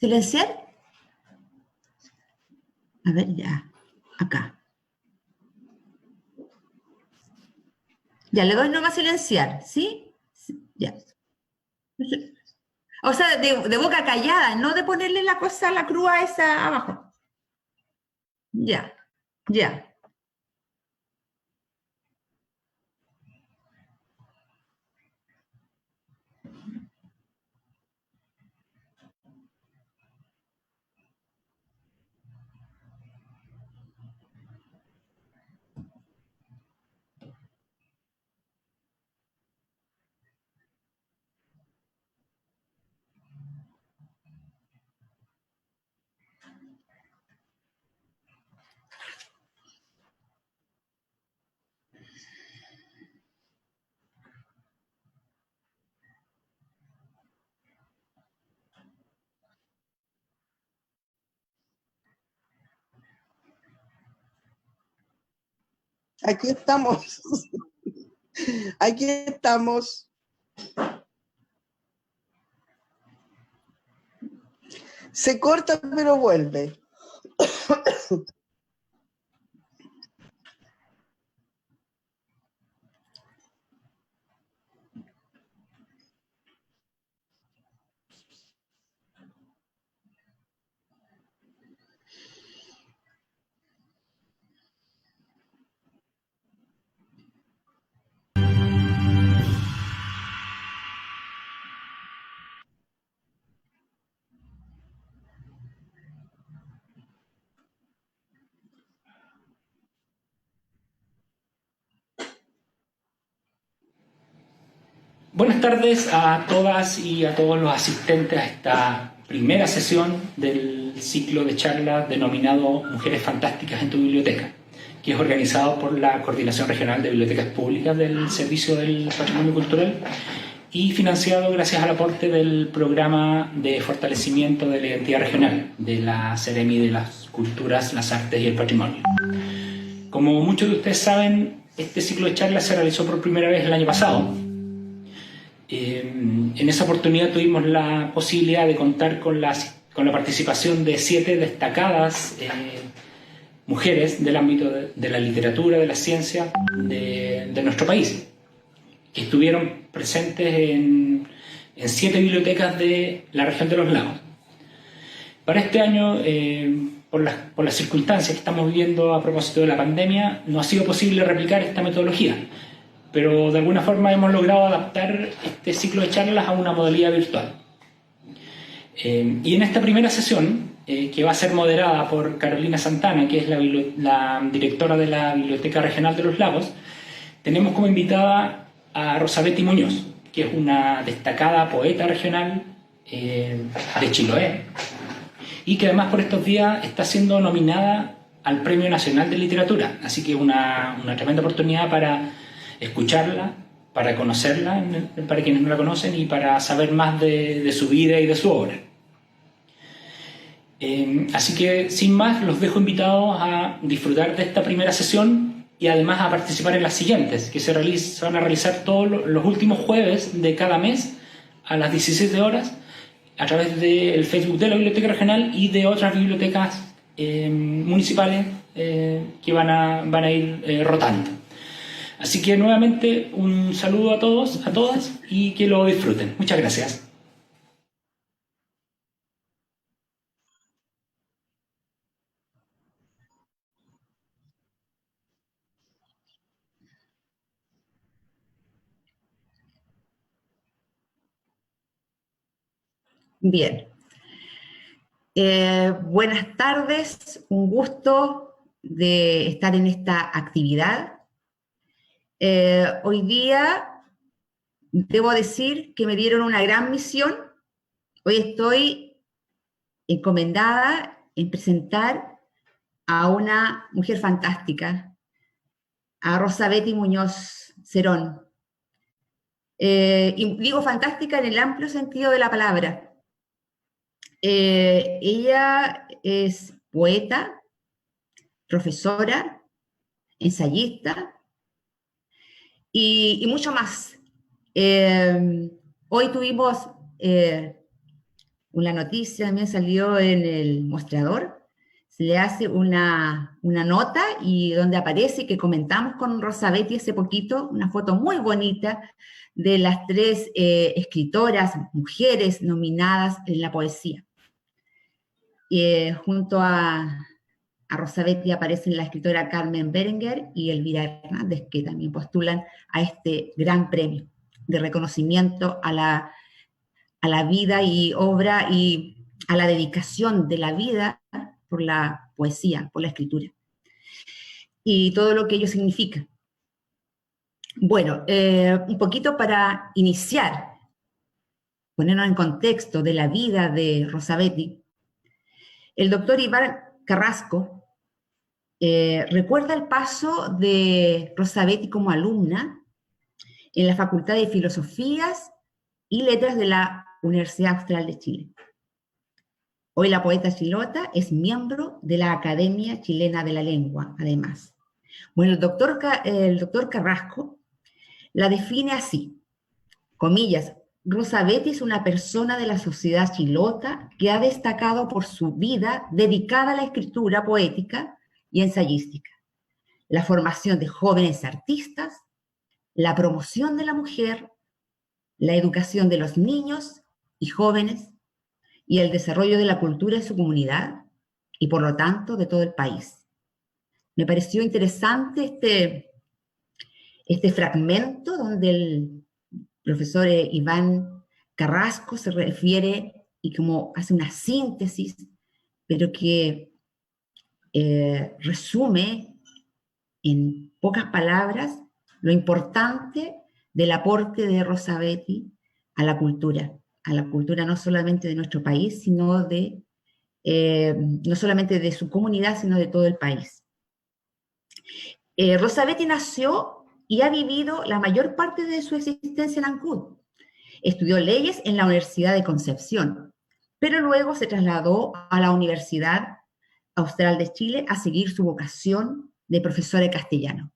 ¿Silenciar? A ver, ya. Acá. Ya, le doy nomás silenciar, ¿sí? Ya. O sea, de boca callada, no de ponerle la cosa, la crúa esa abajo. Ya, ya. Aquí estamos. Aquí estamos. Se corta, pero vuelve. Buenas tardes a todas y a todos los asistentes a esta primera sesión del ciclo de charlas denominado Mujeres Fantásticas en tu Biblioteca, que es organizado por la Coordinación Regional de Bibliotecas Públicas del Servicio del Patrimonio Cultural y financiado gracias al aporte del Programa de Fortalecimiento de la Identidad Regional de la Seremi de las Culturas, las Artes y el Patrimonio. Como muchos de ustedes saben, este ciclo de charlas se realizó por primera vez el año pasado. En esa oportunidad tuvimos la posibilidad de contar con la participación de 7 destacadas mujeres del ámbito de la literatura, de la ciencia de nuestro país, que estuvieron presentes en 7 bibliotecas de la región de los lagos. Para este año, por las circunstancias que estamos viviendo a propósito de la pandemia, no ha sido posible replicar esta metodología, pero de alguna forma hemos logrado adaptar este ciclo de charlas a una modalidad virtual. Y en esta primera sesión, que va a ser moderada por Carolina Santana, que es la directora de la Biblioteca Regional de los Lagos, tenemos como invitada a Rosa Betty Muñoz, que es una destacada poeta regional de Chiloé, y que además por estos días está siendo nominada al Premio Nacional de Literatura, así que una tremenda oportunidad para escucharla, para conocerla, para quienes no la conocen, y para saber más de su vida y de su obra. Así que, sin más, los dejo invitados a disfrutar de esta primera sesión y además a participar en las siguientes, que se van a realizar todos los últimos jueves de cada mes a las 17 horas a través del Facebook de la Biblioteca Regional y de otras bibliotecas municipales que van a ir rotando. Así que nuevamente un saludo a todos, a todas, y que lo disfruten. Muchas gracias. Bien. Buenas tardes, un gusto de estar en esta actividad. Hoy día debo decir que me dieron una gran misión. Hoy estoy encomendada en presentar a una mujer fantástica, a Rosa Betty Muñoz Cerón. Y digo fantástica en el amplio sentido de la palabra. Ella es poeta, profesora, ensayista y mucho más. Hoy tuvimos una noticia, también salió en el Mostrador, se le hace una nota y donde aparece que comentamos con Rosa Betty hace poquito, una foto muy bonita de las 3 escritoras, mujeres nominadas en la poesía. Junto a Rosa Betty aparecen la escritora Carmen Berenguer y Elvira Hernández, que también postulan a este gran premio de reconocimiento a la vida y obra y a la dedicación de la vida por la poesía, por la escritura, y todo lo que ello significa. Bueno, un poquito para iniciar, ponernos en contexto de la vida de Rosa Betty, el doctor Iván Carrasco recuerda el paso de Rosa Betty como alumna en la Facultad de Filosofías y Letras de la Universidad Austral de Chile. Hoy la poeta chilota es miembro de la Academia Chilena de la Lengua, además. Bueno, el doctor Carrasco la define así, comillas, Rosa Betty es una persona de la sociedad chilota que ha destacado por su vida dedicada a la escritura poética y ensayística, la formación de jóvenes artistas, la promoción de la mujer, la educación de los niños y jóvenes y el desarrollo de la cultura en su comunidad y por lo tanto de todo el país. Me pareció interesante este fragmento donde el profesor Iván Carrasco se refiere y como hace una síntesis, pero que resume en pocas palabras lo importante del aporte de Rosa Betty a la cultura no solamente de nuestro país, sino no solamente de su comunidad, sino de todo el país. Rosa Betty nació y ha vivido la mayor parte de su existencia en Ancud. Estudió leyes en la Universidad de Concepción, pero luego se trasladó a la Universidad Austral de Chile a seguir su vocación de profesora de castellano.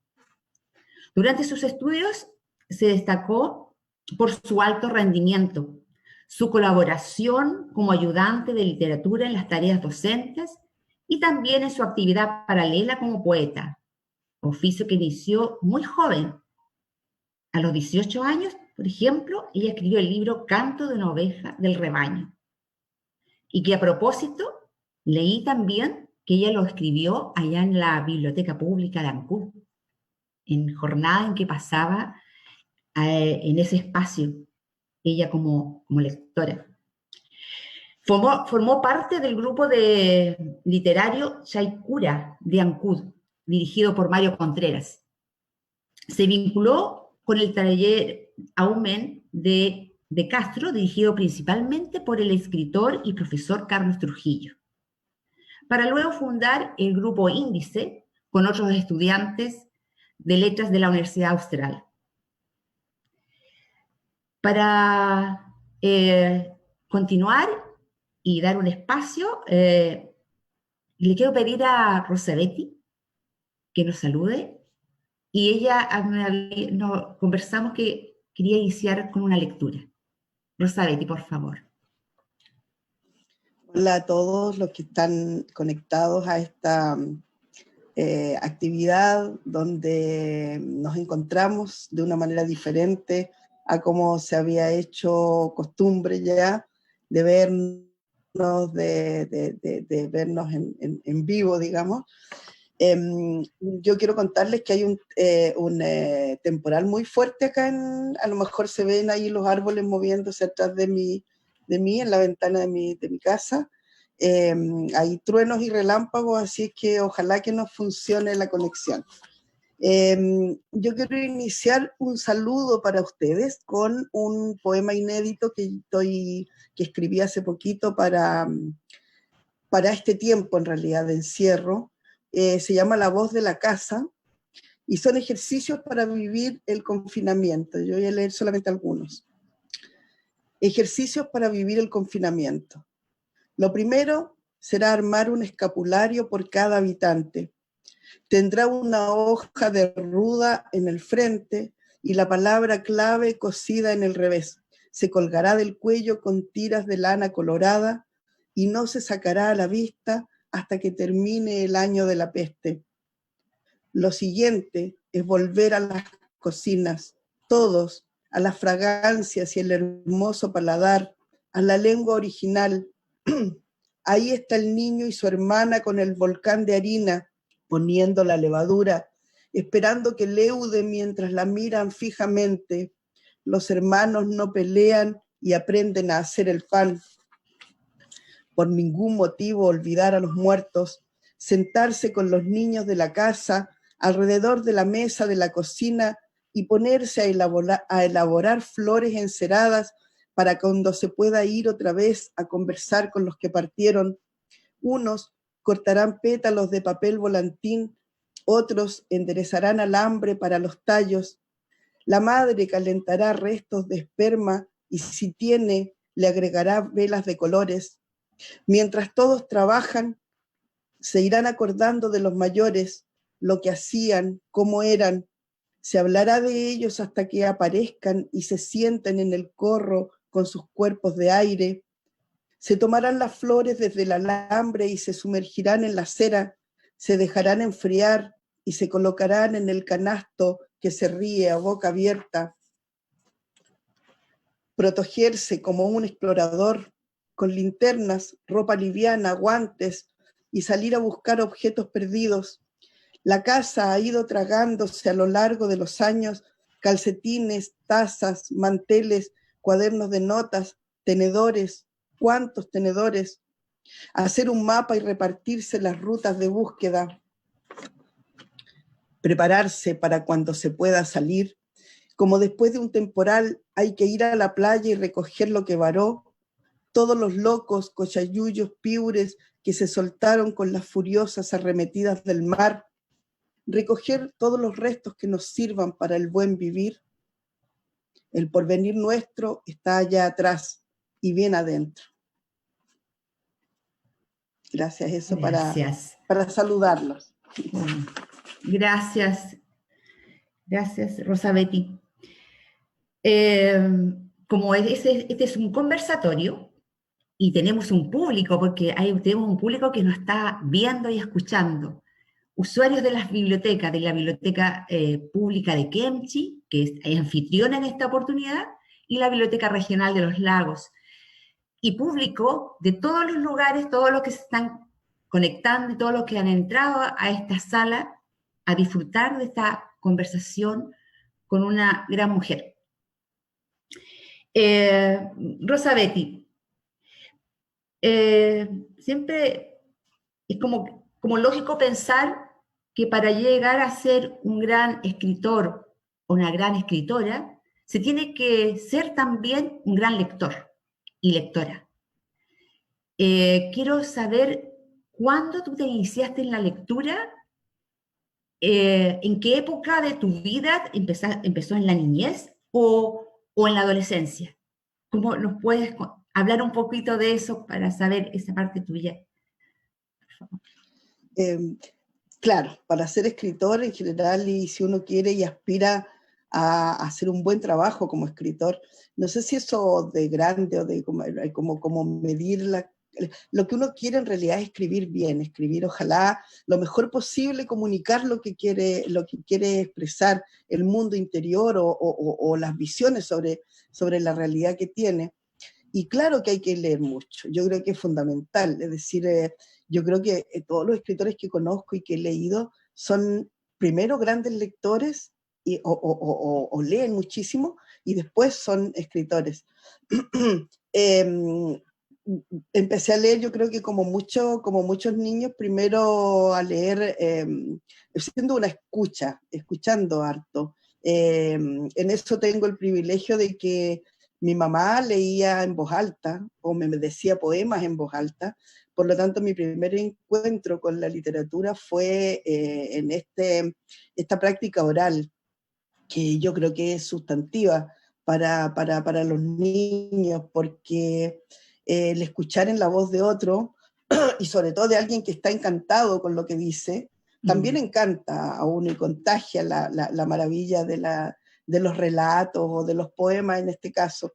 Durante sus estudios se destacó por su alto rendimiento, su colaboración como ayudante de literatura en las tareas docentes y también en su actividad paralela como poeta, oficio que inició muy joven. A los 18 años, por ejemplo, ella escribió el libro Canto de una oveja del rebaño, y que a propósito leí también que ella lo escribió allá en la Biblioteca Pública de Ancud, en jornada en que pasaba en ese espacio, ella como lectora. Formó parte del grupo de literario Chaicura de Ancud, dirigido por Mario Contreras. Se vinculó con el taller Aumen de Castro, dirigido principalmente por el escritor y profesor Carlos Trujillo, para luego fundar el grupo Índice con otros estudiantes de letras de la Universidad Austral. Para continuar y dar un espacio, le quiero pedir a Rosa Betty que nos salude, y ella conversamos que quería iniciar con una lectura. Rosa Betty, por favor. Hola a todos los que están conectados a esta actividad donde nos encontramos de una manera diferente a como se había hecho costumbre ya de vernos, de vernos en vivo, digamos. Yo quiero contarles que hay un temporal muy fuerte acá, a lo mejor se ven ahí los árboles moviéndose atrás de mí en la ventana de mi casa. Hay truenos y relámpagos, así es que ojalá que nos funcione la conexión. Yo quiero iniciar un saludo para ustedes con un poema inédito que escribí hace poquito para este tiempo en realidad de encierro. Se llama La voz de la casa y son ejercicios para vivir el confinamiento. Yo voy a leer solamente algunos. Ejercicios para vivir el confinamiento. Lo primero será armar un escapulario por cada habitante. Tendrá una hoja de ruda en el frente y la palabra clave cosida en el revés. se colgará del cuello con tiras de lana colorada y no se sacará a la vista hasta que termine el año de la peste. Lo siguiente es volver a las cocinas, todos, a las fragancias y el hermoso paladar, a la lengua original. Ahí está el niño y su hermana con el volcán de harina, poniendo la levadura, esperando que leude mientras la miran fijamente. Los hermanos no pelean y aprenden a hacer el pan. Por ningún motivo olvidar a los muertos, sentarse con los niños de la casa alrededor de la mesa de la cocina y ponerse a elaborar flores enceradas para cuando se pueda ir otra vez a conversar con los que partieron. Unos cortarán pétalos de papel volantín, otros enderezarán alambre para los tallos. La madre calentará restos de esperma y si tiene, le agregará velas de colores. Mientras todos trabajan, se irán acordando de los mayores, lo que hacían, cómo eran. Se hablará de ellos hasta que aparezcan y se sienten en el corro con sus cuerpos de aire. Se tomarán las flores desde el alambre y se sumergirán en la cera, se dejarán enfriar y se colocarán en el canasto que se ríe a boca abierta. Protegerse como un explorador, con linternas, ropa liviana, guantes y salir a buscar objetos perdidos. La casa ha ido tragándose a lo largo de los años calcetines, tazas, manteles, cuadernos de notas, tenedores. ¿Cuántos tenedores? Hacer un mapa y repartirse las rutas de búsqueda. Prepararse para cuando se pueda salir. Como después de un temporal hay que ir a la playa y recoger lo que varó. Todos los locos, cochayuyos, piures que se soltaron con las furiosas arremetidas del mar. Recoger todos los restos que nos sirvan para el buen vivir. El porvenir nuestro está allá atrás y bien adentro. Gracias, eso Gracias. Para saludarlos. Bueno, gracias, Rosa Betty. Como este es un conversatorio y tenemos un público, porque tenemos un público que nos está viendo y escuchando. Usuarios de las bibliotecas, de la Biblioteca Pública de Kemchi, que es anfitriona en esta oportunidad, y la Biblioteca Regional de los Lagos. Y público de todos los lugares, todos los que se están conectando y todos los que han entrado a esta sala a disfrutar de esta conversación con una gran mujer. Rosa Betty, siempre es como lógico pensar que para llegar a ser un gran escritor o una gran escritora, se tiene que ser también un gran lector y lectora. Quiero saber cuándo tú te iniciaste en la lectura, en qué época de tu vida empezó en la niñez o en la adolescencia. ¿Cómo nos puedes hablar un poquito de eso para saber esa parte tuya? Claro, para ser escritor en general, y si uno quiere y aspira a hacer un buen trabajo como escritor, no sé si eso de grande o de como medir lo que uno quiere en realidad es escribir bien, escribir ojalá lo mejor posible, comunicar lo que quiere expresar, el mundo interior o las visiones sobre la realidad que tiene. Y claro que hay que leer mucho, yo creo que es fundamental, es decir, yo creo que todos los escritores que conozco y que he leído son primero grandes lectores o leen muchísimo y después son escritores. Empecé a leer, yo creo que como muchos niños, primero a leer siendo una escuchando harto. En eso tengo el privilegio de que mi mamá leía en voz alta o me decía poemas en voz alta, por lo tanto mi primer encuentro con la literatura fue en esta práctica oral, que yo creo que es sustantiva para los niños, porque el escuchar en la voz de otro, y sobre todo de alguien que está encantado con lo que dice, también encanta a uno y contagia la maravilla de los relatos o de los poemas en este caso.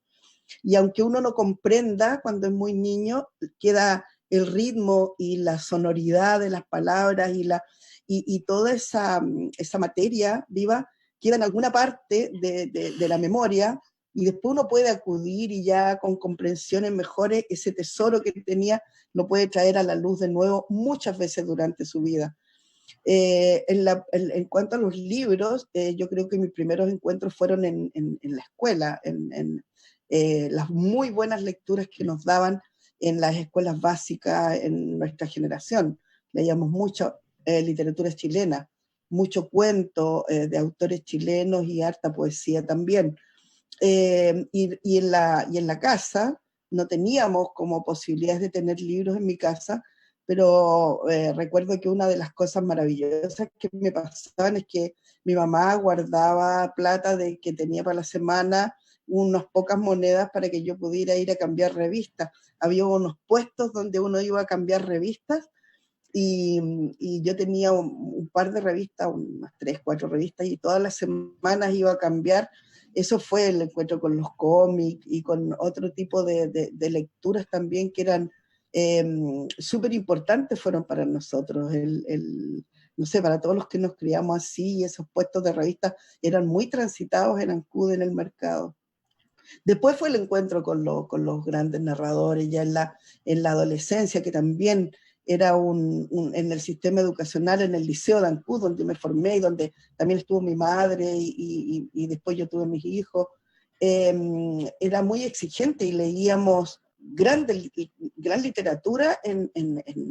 y aunque uno no comprenda cuando es muy niño, queda el ritmo y la sonoridad de las palabras y toda esa materia viva queda en alguna parte de la memoria, y después uno puede acudir y ya con comprensiones mejores ese tesoro que tenía lo puede traer a la luz de nuevo muchas veces durante su vida. En cuanto a los libros, yo creo que mis primeros encuentros fueron en la escuela, las muy buenas lecturas que nos daban en las escuelas básicas en nuestra generación. Leíamos mucha literatura chilena, mucho cuento de autores chilenos y harta poesía también. Y en la casa no teníamos como posibilidades de tener libros en mi casa, pero recuerdo que una de las cosas maravillosas que me pasaban es que mi mamá guardaba plata que tenía para la semana, unas pocas monedas para que yo pudiera ir a cambiar revistas. Había unos puestos donde uno iba a cambiar revistas, y yo tenía un par de revistas, unas 3, 4 revistas, y todas las semanas iba a cambiar. Eso fue el encuentro con los cómics y con otro tipo de lecturas también que eran súper importantes fueron para nosotros. No sé, para todos los que nos criamos así, esos puestos de revistas eran muy transitados en Ancud, en el mercado. Después fue el encuentro con los grandes narradores, ya en la adolescencia, que también era en el sistema educacional, en el Liceo de Ancud, donde me formé y donde también estuvo mi madre y después yo tuve mis hijos. Era muy exigente y leíamos gran literatura en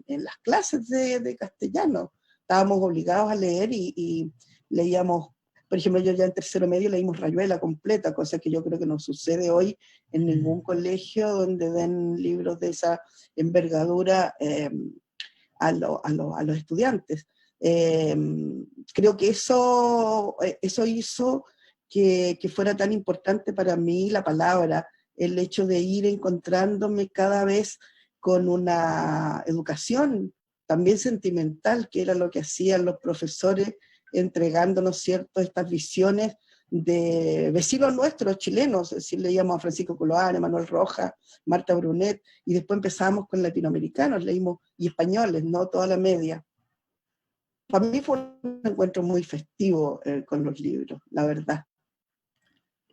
las clases de castellano. Estábamos obligados a leer y leíamos. Por ejemplo, yo ya en tercero medio leímos Rayuela completa, cosa que yo creo que no sucede hoy en ningún colegio donde den libros de esa envergadura a los estudiantes. Creo que eso hizo que fuera tan importante para mí la palabra, el hecho de ir encontrándome cada vez con una educación también sentimental, que era lo que hacían los profesores, entregándonos, ¿cierto?, estas visiones de vecinos nuestros chilenos. Es decir, leíamos a Francisco Coloane, Manuel Rojas, Marta Brunet, y después empezamos con latinoamericanos, leímos, y españoles, ¿no?, toda la media. Para mí fue un encuentro muy festivo con los libros, la verdad.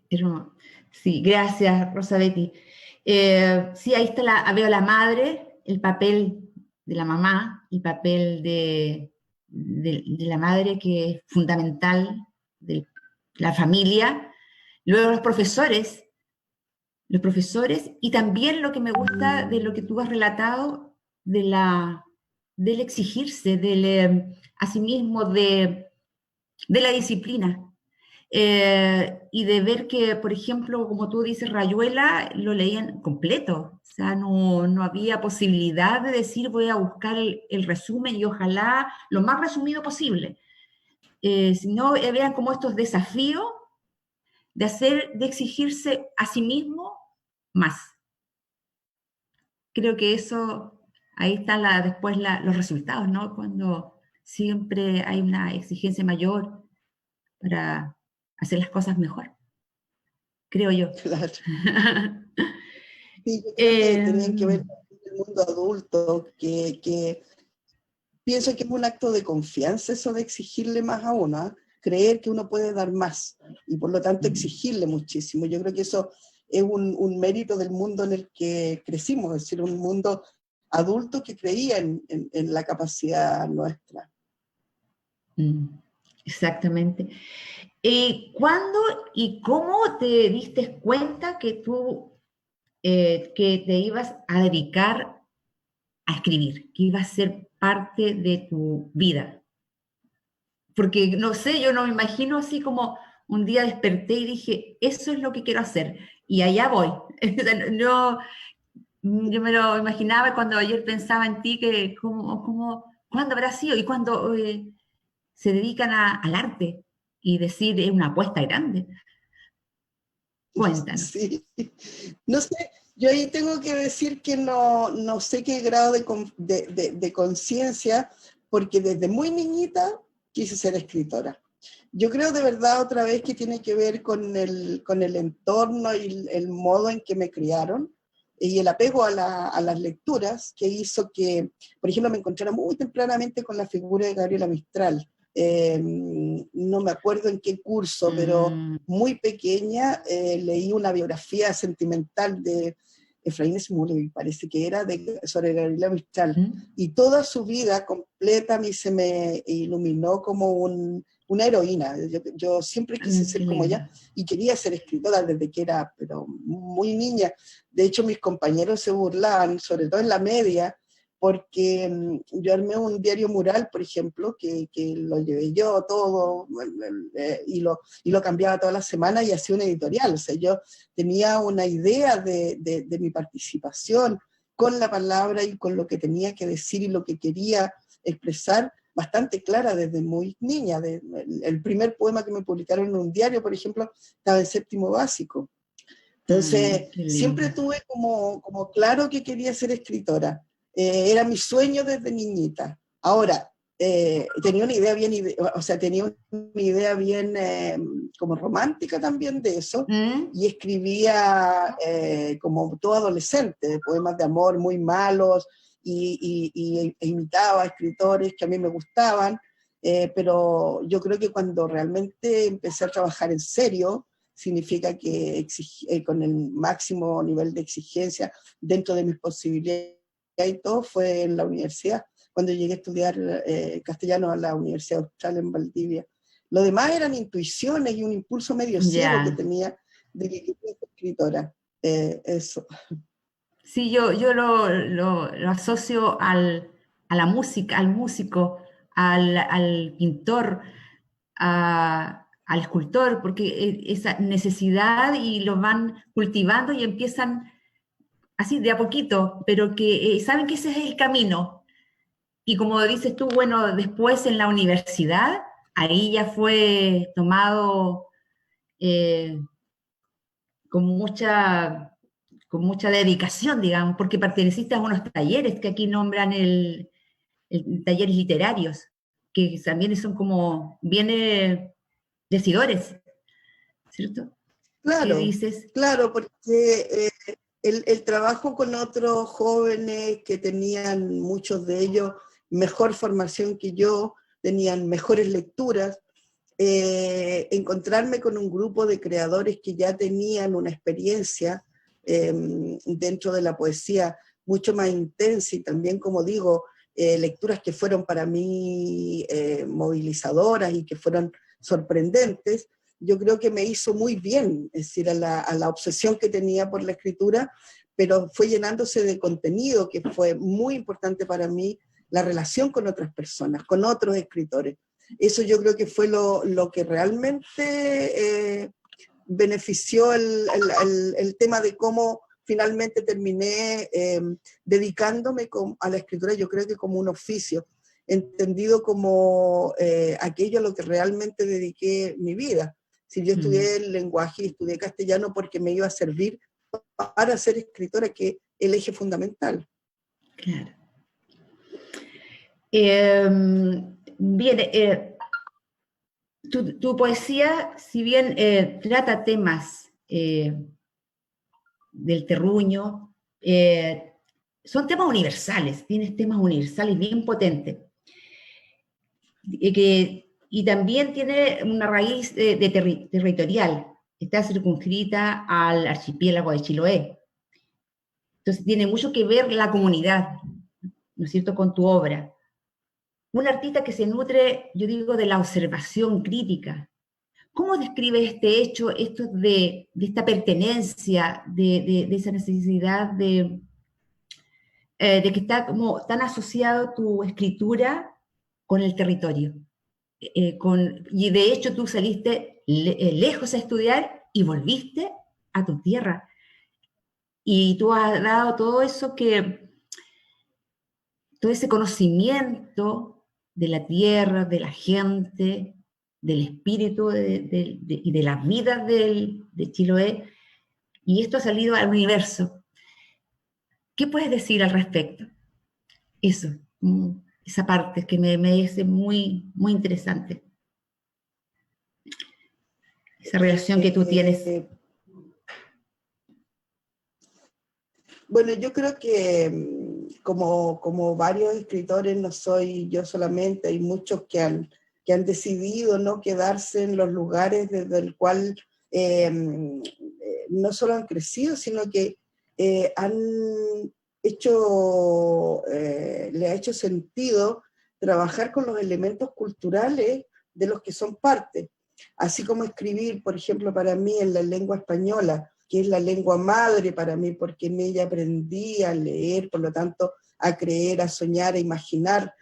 Pero, sí, gracias, Rosa Betty. Sí, ahí está veo la madre, el papel de la mamá, el papel de la madre, que es fundamental, de la familia. Luego los profesores, y también lo que me gusta de lo que tú has relatado, del exigirse, asimismo de la disciplina. Y de ver que, por ejemplo, como tú dices, Rayuela lo leían completo, o sea, no había posibilidad de decir voy a buscar el resumen y ojalá lo más resumido posible, sino vean como estos desafíos de exigirse a sí mismo más. Creo que eso, ahí están después los resultados, ¿no? Cuando siempre hay una exigencia mayor para hacer las cosas mejor, creo yo. Claro. Sí, yo creo que tenían que ver con el mundo adulto, que pienso que es un acto de confianza eso de exigirle más a uno, ¿eh? Creer que uno puede dar más y por lo tanto exigirle muchísimo. Yo creo que eso es un mérito del mundo en el que crecimos, es decir, un mundo adulto que creía en la capacidad nuestra. Exactamente. ¿Cuándo y cómo te diste cuenta que tú que te ibas a dedicar a escribir, que iba a ser parte de tu vida? Porque, no sé, yo no me imagino así como un día desperté y dije, eso es lo que quiero hacer, y allá voy. Yo me lo imaginaba cuando ayer pensaba en ti, que ¿cuándo habrá sido? Y cuando se dedican al arte, y decir, es una apuesta grande. Cuéntanos. Sí, no sé, yo ahí tengo que decir que no sé qué grado de conciencia, porque desde muy niñita quise ser escritora. Yo creo de verdad otra vez que tiene que ver con el entorno y el modo en que me criaron y el apego a las lecturas que hizo que, por ejemplo, me encontrara muy tempranamente con la figura de Gabriela Mistral. No me acuerdo en qué curso, pero muy pequeña leí una biografía sentimental de Efraín Simule, me parece que era, sobre Gabriela Mistral. Y toda su vida completa a mí se me iluminó como una heroína. Yo siempre quise ser como ella y quería ser escritora desde que era pero muy niña. De hecho, mis compañeros se burlaban, sobre todo en la media, porque yo armé un diario mural, por ejemplo, que lo llevé yo todo, y lo cambiaba todas las semanas y hacía una editorial. O sea, yo tenía una idea de mi participación con la palabra y con lo que tenía que decir y lo que quería expresar, bastante clara desde muy niña. El primer poema que me publicaron en un diario, por ejemplo, estaba en séptimo básico. Entonces, siempre tuve como claro que quería ser escritora. Era mi sueño desde niñita. Ahora, tenía una idea bien, o sea, tenía una idea bien como romántica también de eso, y escribía como todo adolescente, poemas de amor muy malos, e imitaba a escritores que a mí me gustaban, pero yo creo que cuando realmente empecé a trabajar en serio, significa que con el máximo nivel de exigencia dentro de mis posibilidades y todo, fue en la universidad, cuando llegué a estudiar castellano a la Universidad Austral en Valdivia. Lo demás eran intuiciones y un impulso medio ciego que tenía de que quería ser escritora. Eso. Sí, yo lo asocio a la música, al músico, al pintor, al escultor, porque esa necesidad y lo van cultivando y empiezan así de a poquito, pero que saben que ese es el camino. Y como dices tú, bueno, después en la universidad, ahí ya fue tomado eh, con mucha dedicación, digamos, porque perteneciste a unos talleres que aquí nombran el talleres literarios, que también son como bien decidores, ¿cierto? ¿Qué Claro, dices? claro, porque el trabajo con otros jóvenes que tenían, muchos de ellos, mejor formación que yo, tenían mejores lecturas, encontrarme con un grupo de creadores que ya tenían una experiencia dentro de la poesía mucho más intensa y también, como digo, lecturas que fueron para mí movilizadoras y que fueron sorprendentes, yo creo que me hizo muy bien, es decir, a la obsesión que tenía por la escritura, pero fue llenándose de contenido que fue muy importante para mí, la relación con otras personas, con otros escritores. Eso yo creo que fue lo que realmente benefició el tema de cómo finalmente terminé dedicándome a la escritura, yo creo que como un oficio, entendido como aquello a lo que realmente dediqué mi vida. Si yo estudié el lenguaje y estudié castellano porque me iba a servir para ser escritora, que es el eje fundamental. Claro. Bien, tu poesía, si bien trata temas del terruño, son temas universales, tienes temas universales bien potentes, y también tiene una raíz territorial, está circunscrita al archipiélago de Chiloé. Entonces tiene mucho que ver la comunidad, ¿no es cierto?, con tu obra. Un artista que se nutre, yo digo, de la observación crítica. ¿Cómo describe este hecho, esto de esta pertenencia, de esa necesidad de que está como tan asociado tu escritura con el territorio? Y de hecho tú saliste lejos a estudiar y volviste a tu tierra. Y tú has dado todo eso todo ese conocimiento de la tierra, de la gente, del espíritu y de las vidas de Chiloé, y esto ha salido al universo. ¿Qué puedes decir al respecto? Eso, esa parte que me parece muy, muy interesante. esa relación que tú tienes. Bueno, yo creo que como varios escritores, no soy yo solamente, hay muchos que han decidido no quedarse en los lugares desde el cual no solo han crecido, sino que han hecho, le ha hecho sentido trabajar con los elementos culturales de los que son parte. Así como escribir, por ejemplo, para mí en la lengua española, que es la lengua madre para mí, porque en ella aprendí a leer, por lo tanto, a creer, a soñar, a imaginar.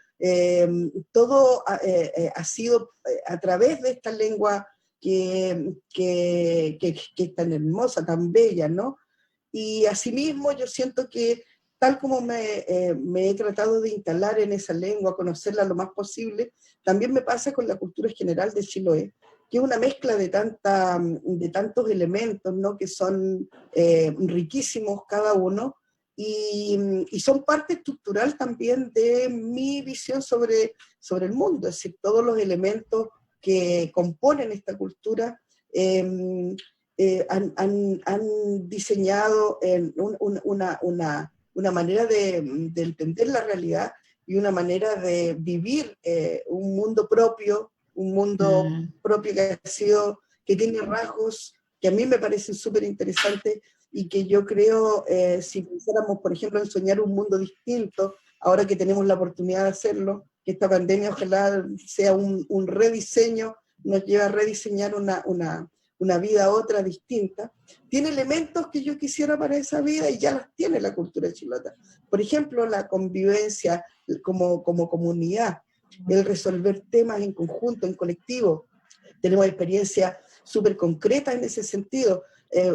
Todo ha sido a través de esta lengua que es tan hermosa, tan bella, ¿no? Y asimismo yo siento que tal como me he tratado de instalar en esa lengua, conocerla lo más posible, también me pasa con la cultura general de Chiloé, que es una mezcla de tantos elementos, ¿no? Que son riquísimos cada uno, y son parte estructural también de mi visión sobre el mundo, es decir, todos los elementos que componen esta cultura han diseñado una manera de entender la realidad y una manera de vivir un mundo propio que tiene rasgos que a mí me parecen súper interesantes y que yo creo, si pensáramos, por ejemplo, en soñar un mundo distinto, ahora que tenemos la oportunidad de hacerlo, que esta pandemia ojalá sea un rediseño, nos lleve a rediseñar una vida otra distinta, tiene elementos que yo quisiera para esa vida y ya las tiene la cultura chilota. Por ejemplo, la convivencia como comunidad, el resolver temas en conjunto, en colectivo. Tenemos experiencias súper concretas en ese sentido.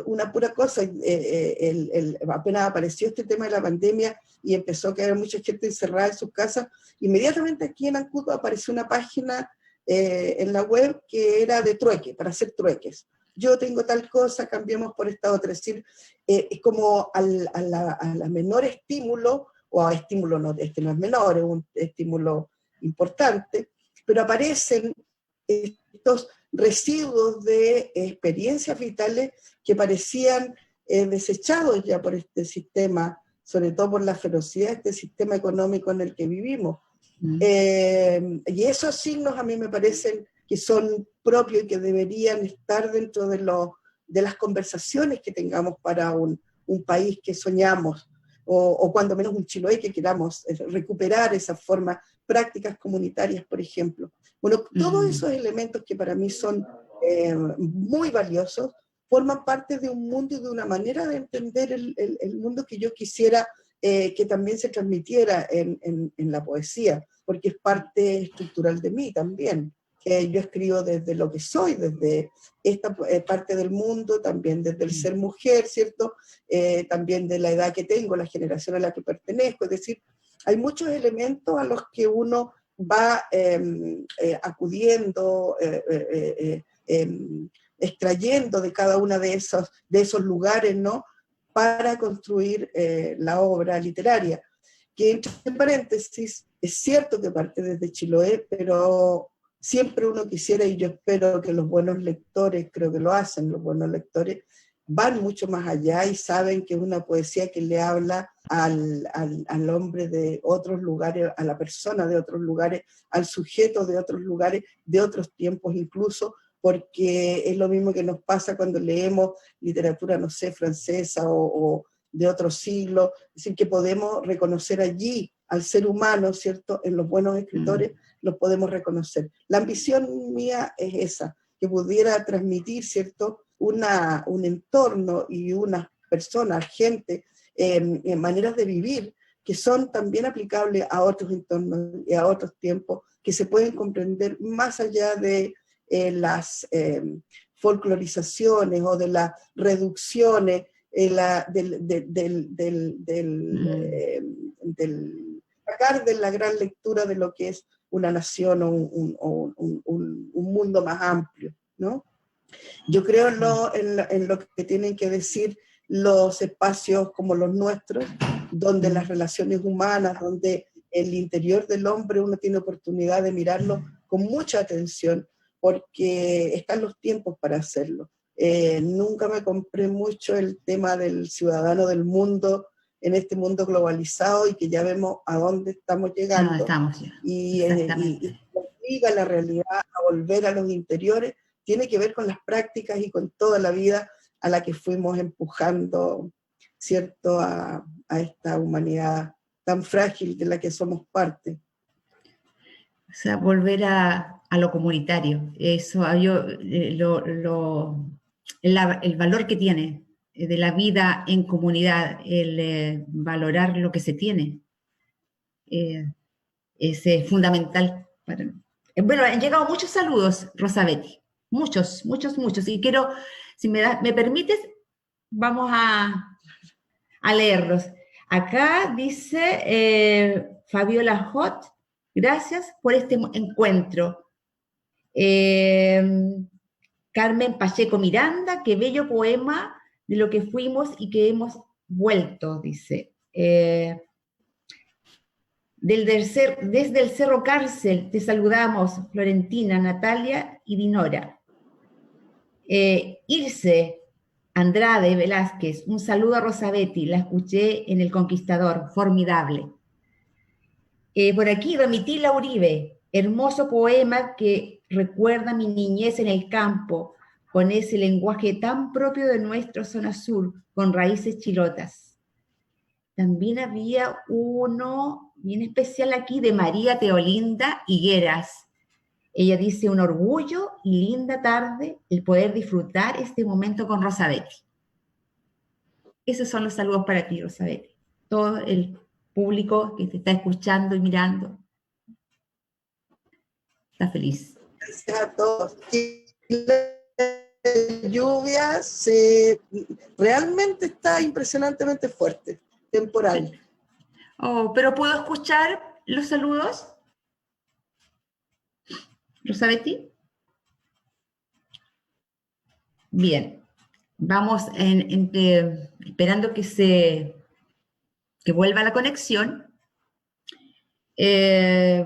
Una pura cosa, apenas apareció este tema de la pandemia y empezó a quedar mucha gente encerrada en sus casas, inmediatamente aquí en Ancud apareció una página en la web que era de trueque, para hacer trueques. Yo tengo tal cosa, cambiemos por esta otra. Es decir, es como a la menor estímulo, o a estímulo no, este no es menor, es un estímulo importante, pero aparecen estos residuos de experiencias vitales que parecían desechados ya por este sistema, sobre todo por la ferocidad de este sistema económico en el que vivimos. Y esos signos a mí me parecen que son propios y que deberían estar dentro de las conversaciones que tengamos para un país que soñamos, o cuando menos un Chiloé que queramos recuperar esas formas, prácticas comunitarias, por ejemplo. Bueno, todos esos elementos que para mí son muy valiosos, forman parte de un mundo y de una manera de entender el mundo que yo quisiera que también se transmitiera en la poesía, porque es parte estructural de mí también. Yo escribo desde lo que soy, desde esta parte del mundo, también desde el ser mujer, ¿cierto? También de la edad que tengo, la generación a la que pertenezco, es decir, hay muchos elementos a los que uno va acudiendo, extrayendo de cada uno de esos lugares, ¿no? Para construir la obra literaria, que entre paréntesis, es cierto que parte desde Chiloé, pero siempre uno quisiera, y yo espero que los buenos lectores, creo que lo hacen los buenos lectores, van mucho más allá y saben que es una poesía que le habla al hombre de otros lugares, a la persona de otros lugares, al sujeto de otros lugares, de otros tiempos incluso, porque es lo mismo que nos pasa cuando leemos literatura, no sé, francesa o de otro siglo, es decir, que podemos reconocer allí al ser humano, ¿cierto? En los buenos escritores los podemos reconocer. La ambición mía es esa, que pudiera transmitir, ¿cierto?, un entorno y unas personas, gente, en maneras de vivir que son también aplicables a otros entornos y a otros tiempos, que se pueden comprender más allá de las folclorizaciones o de las reducciones, sacar de la gran lectura de lo que es una nación o un mundo más amplio, ¿no? Yo creo en lo que tienen que decir los espacios como los nuestros, donde las relaciones humanas, donde el interior del hombre uno tiene oportunidad de mirarlo con mucha atención, porque están los tiempos para hacerlo. Nunca me compré mucho el tema del ciudadano del mundo, en este mundo globalizado y que ya vemos a dónde estamos llegando. Estamos ya. Y obliga la realidad a volver a los interiores, tiene que ver con las prácticas y con toda la vida a la que fuimos empujando, ¿cierto?, a esta humanidad tan frágil de la que somos parte. O sea, volver a lo comunitario. Eso, el valor que tiene de la vida en comunidad, el valorar lo que se tiene, es fundamental. Bueno, han llegado muchos saludos, Rosabetti. Muchos, muchos, muchos. Y quiero, si me permites, vamos a leerlos. Acá dice Fabiola Hot, gracias por este encuentro. Carmen Pacheco Miranda, qué bello poema de lo que fuimos y que hemos vuelto, dice. Desde el Cerro Cárcel te saludamos, Florentina, Natalia y Dinora. Irse Andrade Velázquez, un saludo a Rosabetti, la escuché en El Conquistador, formidable. Por aquí, Domitila Uribe, hermoso poema que recuerda mi niñez en el campo, con ese lenguaje tan propio de nuestra zona sur, con raíces chilotas. También había uno bien especial aquí de María Teolinda Higueras. Ella dice, un orgullo y linda tarde el poder disfrutar este momento con Rosabetti. Esos son los saludos para ti, Rosabetti. Todo el público que te está escuchando y mirando está feliz. Gracias a todos. Y la lluvia realmente está impresionantemente fuerte, temporal. Oh, pero ¿puedo escuchar los saludos? Rosabetti. Bien. Vamos esperando que vuelva la conexión.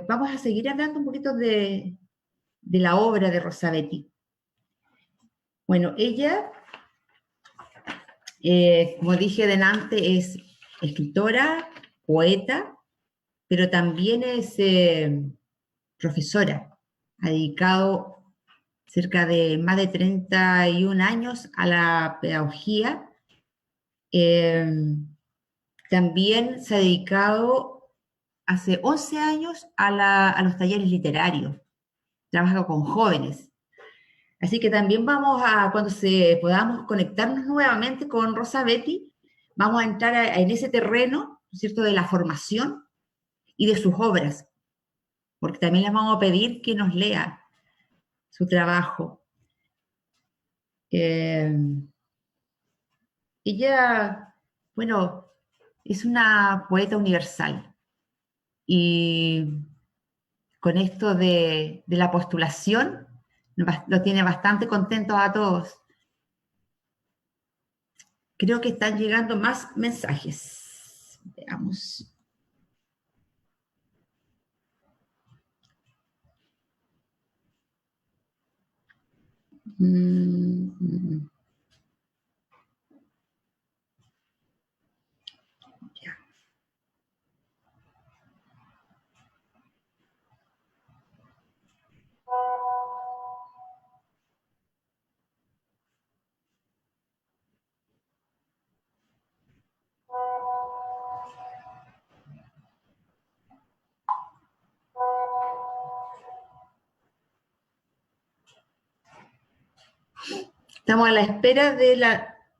Vamos a seguir hablando un poquito de la obra de Rosabetti. Bueno, ella, como dije delante, es escritora, poeta, pero también es profesora. Ha dedicado cerca de más de 31 años a la pedagogía. También se ha dedicado hace 11 años a los talleres literarios. Trabaja con jóvenes. Así que también cuando podamos conectarnos nuevamente con Rosabetti, vamos a entrar en ese terreno, ¿cierto?, de la formación y de sus obras, porque también les vamos a pedir que nos lea su trabajo. Ella, bueno, es una poeta universal y con esto de la postulación lo tiene bastante contentos a todos. Creo que están llegando más mensajes. Veamos. Ya. Estamos a la espera de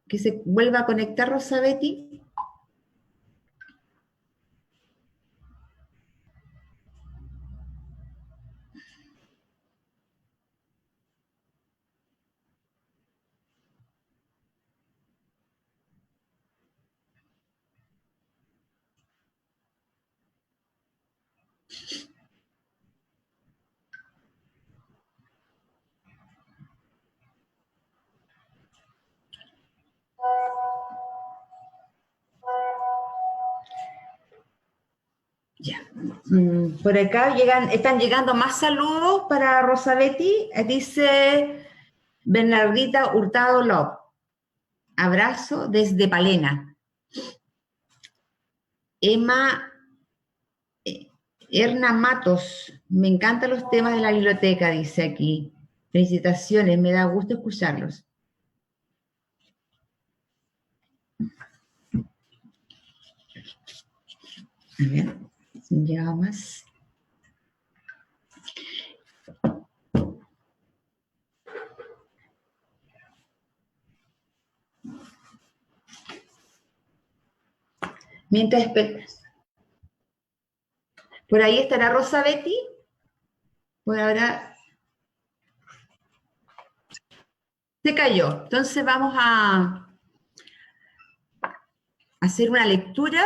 que se vuelva a conectar Rosabetti. Ya. por acá están llegando más saludos para Rosabetti. Dice Bernardita Hurtado Lop. Abrazo desde Palena. Emma Erna Matos. Me encantan los temas de la biblioteca, dice aquí. Felicitaciones, me da gusto escucharlos. A ver, sin llegar más. Mientras esperas. Por ahí estará Rosabetti. Por ahora se cayó. Entonces vamos a hacer una lectura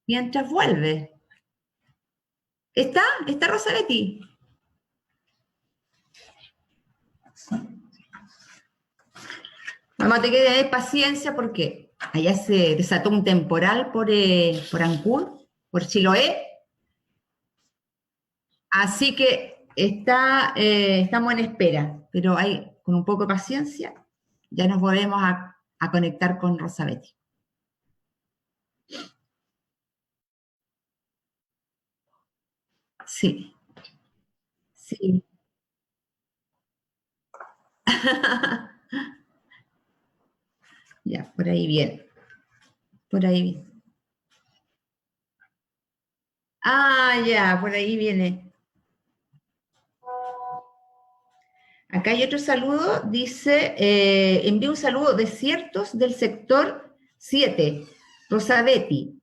mientras vuelve. ¿Está? ¿Está Rosabetti? Vamos a tener que tener paciencia porque allá se desató un temporal por Ancud, por Chiloé. Así que estamos en espera, pero con un poco de paciencia ya nos volvemos a conectar con Rosabetti. Sí, sí. Ya, por ahí viene. Por ahí viene. Ah, ya, por ahí viene. Acá hay otro saludo, dice, envío un saludo desiertos del sector 7, Rosabetti.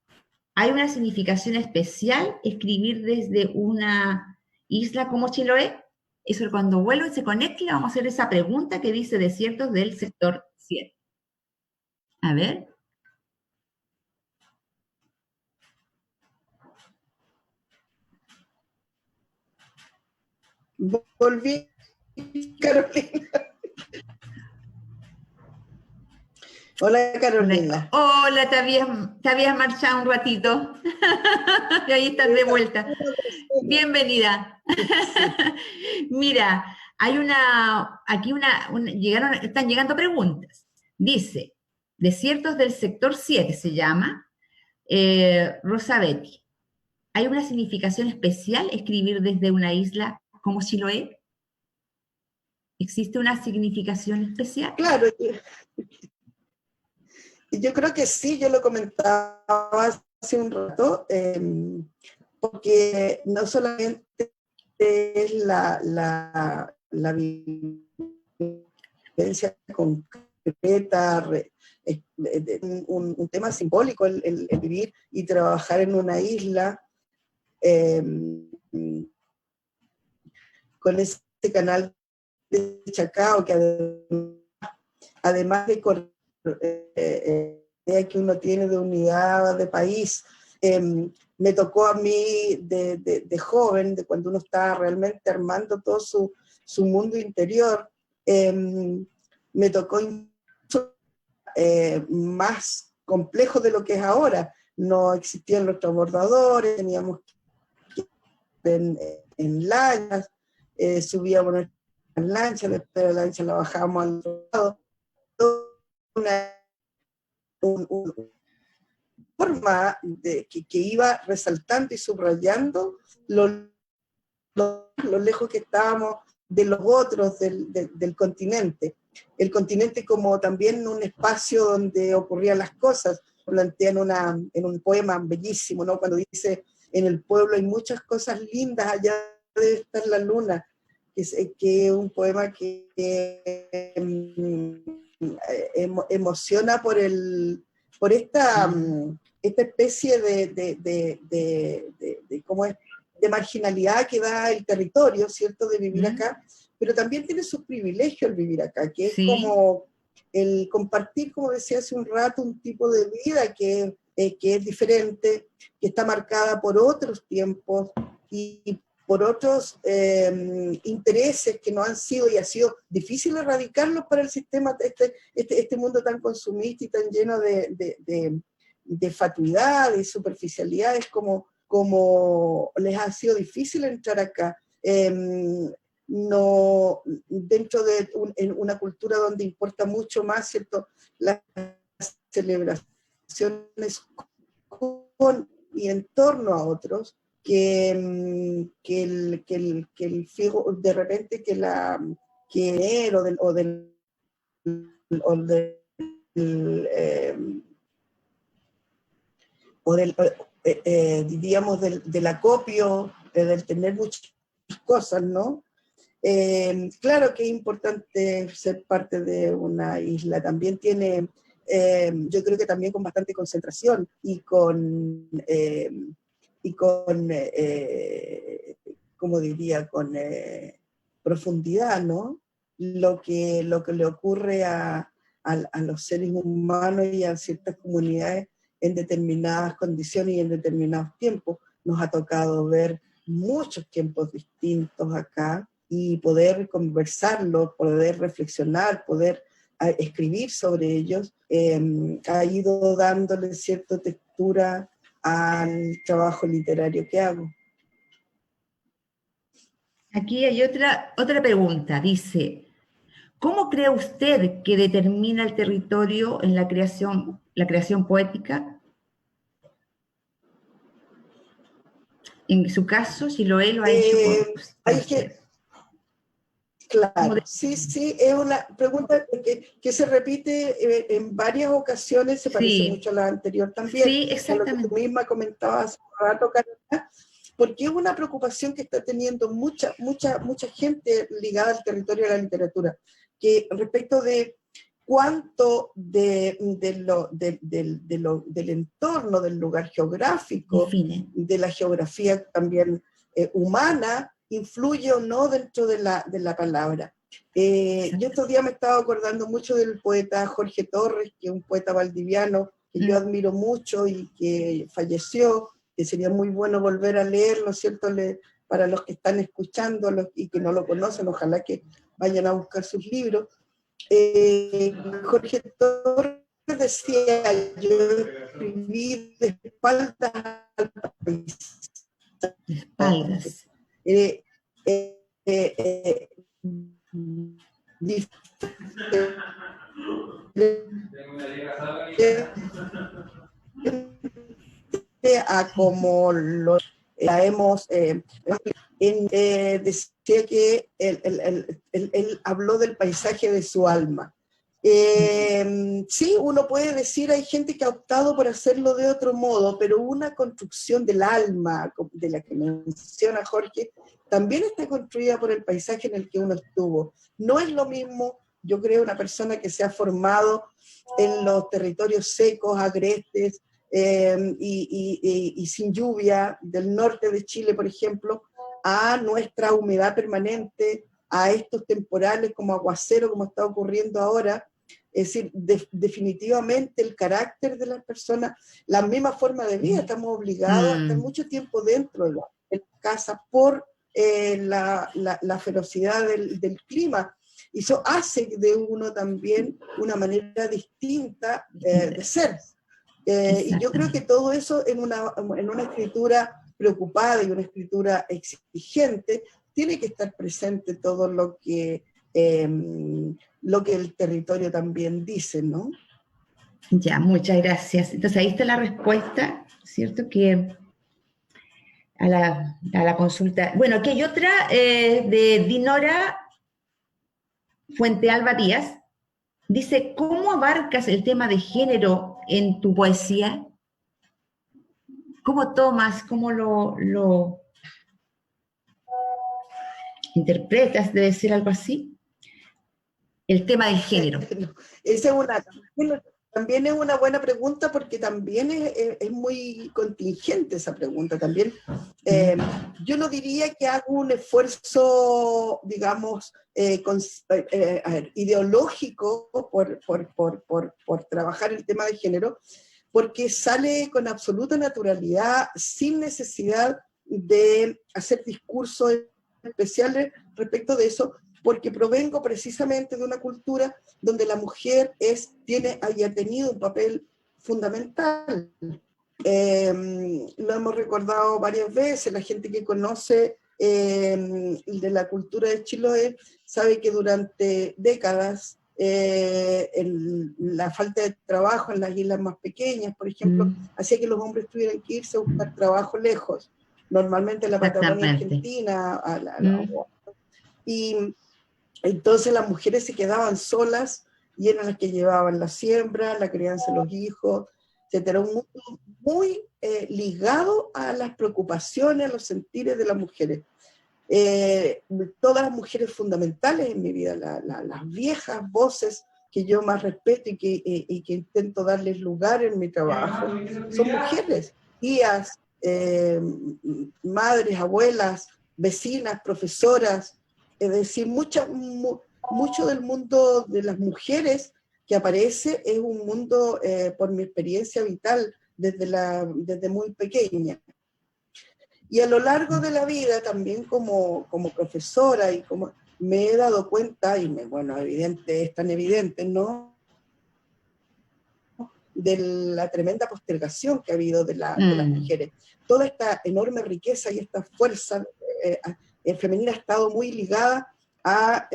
¿Hay una significación especial escribir desde una isla como Chiloé? Eso cuando vuelva y se conecte, le vamos a hacer esa pregunta que dice desiertos del sector 7. A ver. Volví, Carolina. Hola, Carolina. Hola, te habías marchado un ratito. Y ahí estás de vuelta. Bienvenida. Mira, hay están llegando preguntas. Dice, desiertos del sector 7 se llama, Rosabetti. ¿Hay una significación especial escribir desde una isla como Chiloé? ¿Existe una significación especial? Claro, yo creo que sí, yo lo comentaba hace un rato, porque no solamente es la vivencia concreta, un tema simbólico el vivir y trabajar en una isla con ese canal de Chacao que además de que uno tiene de unidad de país, me tocó a mí de joven, de cuando uno estaba realmente armando todo su mundo interior, me tocó más complejo de lo que es ahora. No existían los transbordadores, teníamos que ir en lanchas, subíamos en lancha, después de la lancha la bajábamos al otro lado. Una forma que iba resaltando y subrayando lo lejos que estábamos de los otros del continente. El continente como también un espacio donde ocurrían las cosas. Plantean en un poema bellísimo, ¿no? Cuando dice, en el pueblo hay muchas cosas lindas, allá debe estar la luna, que es un poema que emociona por esta especie ¿cómo es? De marginalidad que da el territorio, ¿cierto?, de vivir acá, pero también tiene sus privilegios el vivir acá, que es como el compartir, como decía hace un rato, un tipo de vida que es diferente, que está marcada por otros tiempos y por otros intereses que no han sido y ha sido difícil erradicarlos para el sistema, este mundo tan consumista y tan lleno de fatuidad y superficialidades como como les ha sido difícil entrar acá. No, dentro de una cultura donde importa mucho más, ¿cierto?, las celebraciones con y en torno a otros, que el fijo, de repente que él o del diríamos, del acopio, del tener muchas cosas, ¿no? Claro que es importante ser parte de una isla, también tiene, yo creo que también con bastante concentración y como diría, con profundidad, ¿no? Lo que le ocurre a los seres humanos y a ciertas comunidades en determinadas condiciones y en determinados tiempos. Nos ha tocado ver muchos tiempos distintos acá y poder conversarlo, poder reflexionar, poder escribir sobre ellos, ha ido dándole cierta textura al trabajo literario que hago. Aquí hay otra pregunta, dice, ¿cómo cree usted que determina el territorio en la creación poética? En su caso, si lo ha hecho por usted. Claro, sí, es una pregunta que se repite en varias ocasiones, se parece mucho a la anterior también, sí, exactamente. A lo que tú misma comentabas hace un rato, Carolina, porque es una preocupación que está teniendo mucha gente ligada al territorio de la literatura, que respecto de cuánto del entorno, del lugar geográfico, de la geografía también humana, influye o no dentro de la palabra. Yo estos días me estaba acordando mucho del poeta Jorge Torres, que es un poeta valdiviano que yo admiro mucho y que falleció, que sería muy bueno volver a leerlo, ¿cierto? Para los que están escuchando y que no lo conocen, ojalá que vayan a buscar sus libros. Jorge Torres decía, yo escribí de espaldas al país. De espaldas. A como lo hemos decía que él habló del paisaje de su alma. Sí, uno puede decir, hay gente que ha optado por hacerlo de otro modo, pero una construcción del alma, de la que menciona Jorge, también está construida por el paisaje en el que uno estuvo. No es lo mismo, yo creo, una persona que se ha formado en los territorios secos, agrestes, y sin lluvia, del norte de Chile, por ejemplo, a nuestra humedad permanente, a estos temporales como aguacero, como está ocurriendo ahora. Es decir, definitivamente el carácter de las personas, la misma forma de vida, estamos obligados a estar mucho tiempo dentro de la casa por la ferocidad del clima. Y eso hace de uno también una manera distinta de ser. Y yo creo que todo eso en una escritura preocupada y una escritura exigente tiene que estar presente todo lo que el territorio también dice, ¿no? Ya, muchas gracias. Entonces ahí está la respuesta, ¿cierto? Que a la consulta. Bueno, aquí hay otra de Dinora Fuente Alba Díaz. Dice, ¿cómo abarcas el tema de género en tu poesía? ¿Cómo tomas, cómo lo interpretas, debe ser algo así? El tema del género. Esa también es una buena pregunta, porque también es muy contingente esa pregunta también. Yo no diría que hago un esfuerzo, digamos, ideológico por trabajar el tema de género, porque sale con absoluta naturalidad, sin necesidad de hacer discursos especiales respecto de eso, porque provengo precisamente de una cultura donde la mujer ha tenido un papel fundamental. Lo hemos recordado varias veces, la gente que conoce de la cultura de Chiloé sabe que durante décadas la falta de trabajo en las islas más pequeñas, por ejemplo, hacía que los hombres tuvieran que irse a buscar trabajo lejos, normalmente en la Patagonia Exactamente. Argentina, y entonces las mujeres se quedaban solas y eran las que llevaban la siembra, la crianza de los hijos, etcétera. Un mundo muy ligado a las preocupaciones, a los sentires de las mujeres. Todas las mujeres fundamentales en mi vida, las viejas voces que yo más respeto y que intento darles lugar en mi trabajo, son mujeres, tías, madres, abuelas, vecinas, profesoras, es decir, mucho del mundo de las mujeres que aparece es un mundo, por mi experiencia vital, desde muy pequeña. Y a lo largo de la vida, también como profesora, y como me he dado cuenta, bueno, evidente, es tan evidente, ¿no?, de la tremenda postergación que ha habido de las mujeres. Toda esta enorme riqueza y esta fuerza femenina ha estado muy ligada a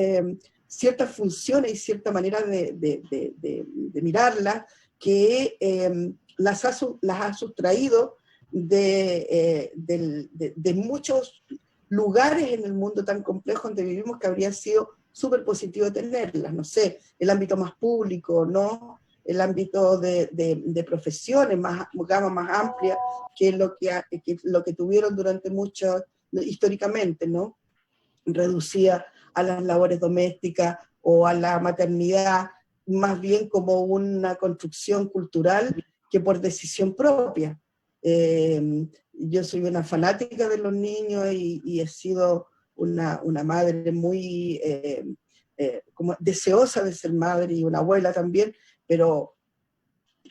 ciertas funciones y cierta manera de mirarlas que las ha sustraído de muchos lugares en el mundo tan complejo donde vivimos, que habría sido súper positivo tenerlas, no sé, el ámbito más público, ¿no?, el ámbito de profesiones, gama más amplia que lo que tuvieron durante mucho, históricamente, ¿no?, reducida a las labores domésticas o a la maternidad, más bien como una construcción cultural que por decisión propia. Yo soy una fanática de los niños y he sido una madre muy como deseosa de ser madre, y una abuela también, pero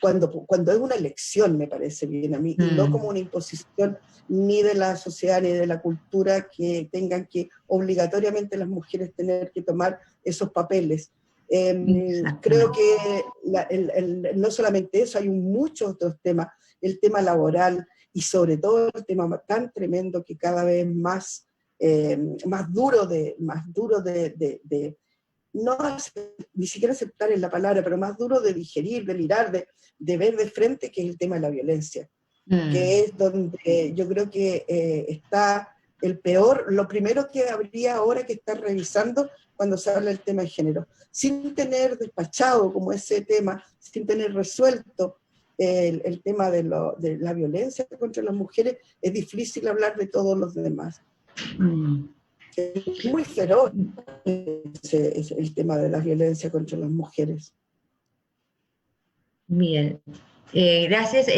cuando es una elección, me parece bien a mí, y no como una imposición ni de la sociedad ni de la cultura, que tengan que obligatoriamente las mujeres tener que tomar esos papeles. Creo que no solamente eso, hay muchos otros temas, el tema laboral y sobre todo el tema tan tremendo que cada vez más duro no ni siquiera aceptar en la palabra, pero más duro de digerir, de mirar, de ver de frente, que es el tema de la violencia, que es donde yo creo que está lo primero que habría ahora que estar revisando cuando se habla del tema de género, sin tener despachado como ese tema, sin tener resuelto el tema de la violencia contra las mujeres, es difícil hablar de todos los demás. Es muy feroz el tema de la violencia contra las mujeres. Bien, gracias. Sí,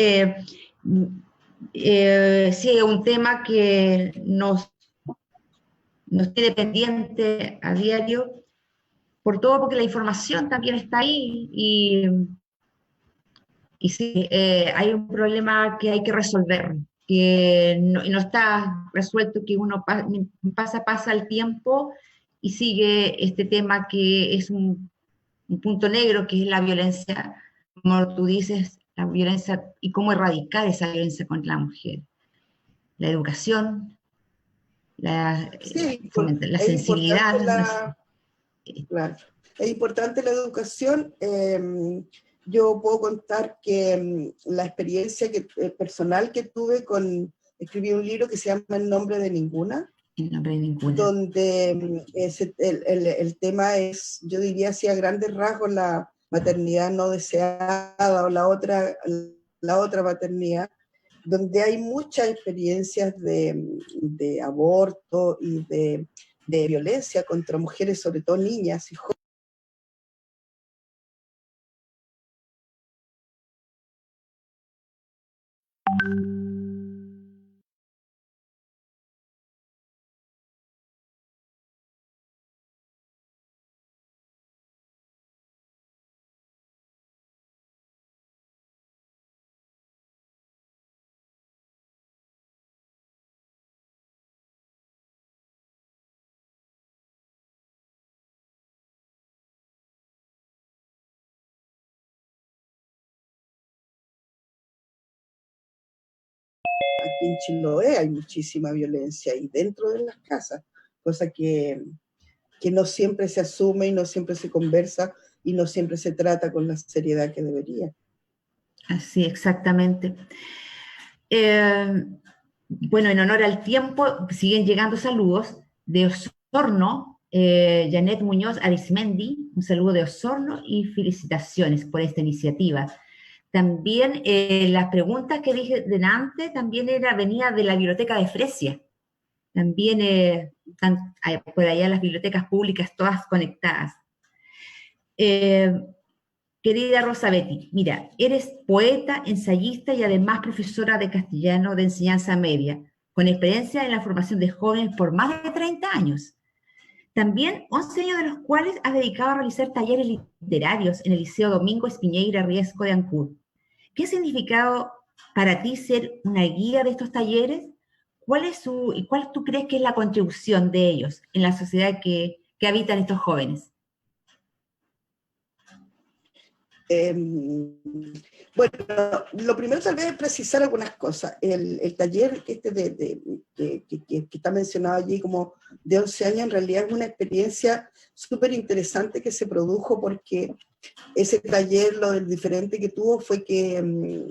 es un tema que nos tiene pendiente a diario, por todo, porque la información también está ahí, y sí, hay un problema que hay que resolver, que no está resuelto, que uno pasa el tiempo y sigue este tema, que es un punto negro, que es la violencia, como tú dices, la violencia y cómo erradicar esa violencia contra la mujer. La educación, Sí, fomentar la es sensibilidad. importante claro, es importante la educación. Yo puedo contar que la experiencia personal que tuve escribí un libro que se llama El nombre de ninguna, En nombre de ninguna. donde el tema es, yo diría así a grandes rasgos, la maternidad no deseada, o la otra maternidad, donde hay muchas experiencias de aborto y de violencia contra mujeres, sobre todo niñas y jóvenes. aquí en Chiloé hay muchísima violencia y dentro de las casas, cosa que no siempre se asume y no siempre se conversa y no siempre se trata con la seriedad que debería. Así, exactamente. Bueno, en honor al tiempo, siguen llegando saludos de Osorno, Janet Muñoz Arismendi, un saludo de Osorno y felicitaciones por esta iniciativa. También las preguntas que dije delante también venía de la biblioteca de Fresia. También están por allá las bibliotecas públicas todas conectadas. Querida Rosa Betty, mira, eres poeta, ensayista y además profesora de castellano de enseñanza media, con experiencia en la formación de jóvenes por más de 30 años. También 11 años de los cuales has dedicado a realizar talleres literarios en el Liceo Domingo Espiñeira Riesco de Ancud. ¿Qué ha significado para ti ser una guía de estos talleres? ¿Cuál tú crees que es la contribución de ellos en la sociedad que habitan estos jóvenes? Bueno, lo primero tal vez es precisar algunas cosas. El taller que está mencionado allí como de 11 años, en realidad es una experiencia súper interesante que se produjo porque ese taller, lo del diferente que tuvo fue que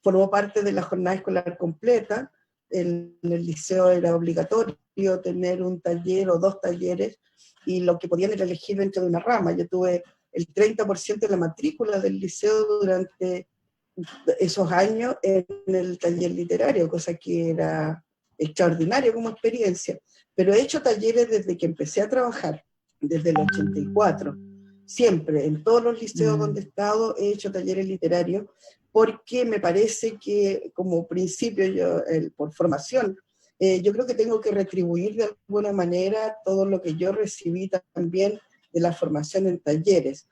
formó parte de la jornada escolar completa. En el liceo era obligatorio tener un taller o 2 talleres y lo que podían era elegir dentro de una rama. Yo tuve el 30% de la matrícula del liceo durante esos años en el taller literario, cosa que era extraordinario como experiencia. Pero he hecho talleres desde que empecé a trabajar, desde el 84. Siempre, en todos los liceos donde he estado, he hecho talleres literarios, porque me parece que como principio, por formación, yo creo que tengo que retribuir de alguna manera todo lo que yo recibí también de la formación en talleres.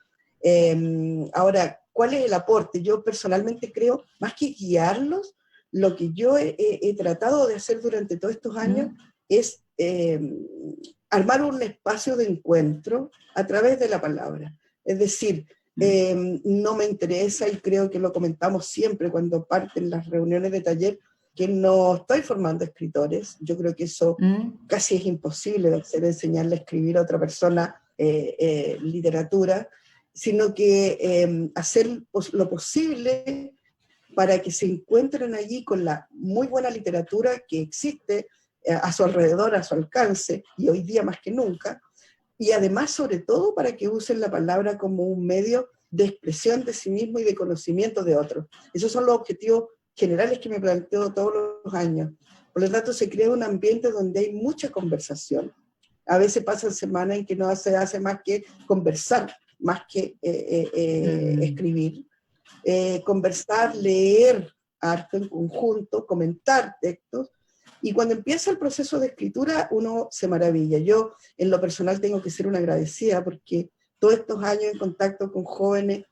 Ahora, ¿cuál es el aporte? Yo personalmente creo, más que guiarlos, lo que yo he tratado de hacer durante todos estos años es armar un espacio de encuentro a través de la palabra. Es decir, no me interesa, y creo que lo comentamos siempre cuando parten las reuniones de taller, que no estoy formando escritores. Yo creo que eso casi es imposible de hacer, enseñarle a escribir a otra persona literatura, sino que hacer lo posible para que se encuentren allí con la muy buena literatura que existe a su alrededor, a su alcance, y hoy día más que nunca, y además, sobre todo, para que usen la palabra como un medio de expresión de sí mismo y de conocimiento de otros. Esos son los objetivos generales que me planteo todos los años. Por lo tanto, se crea un ambiente donde hay mucha conversación. A veces pasan semanas en que no se hace más que conversar, más que escribir. Conversar, leer harto en conjunto, comentar textos, y cuando empieza el proceso de escritura uno se maravilla. Yo en lo personal tengo que ser una agradecida porque todos estos años en contacto con jóvenes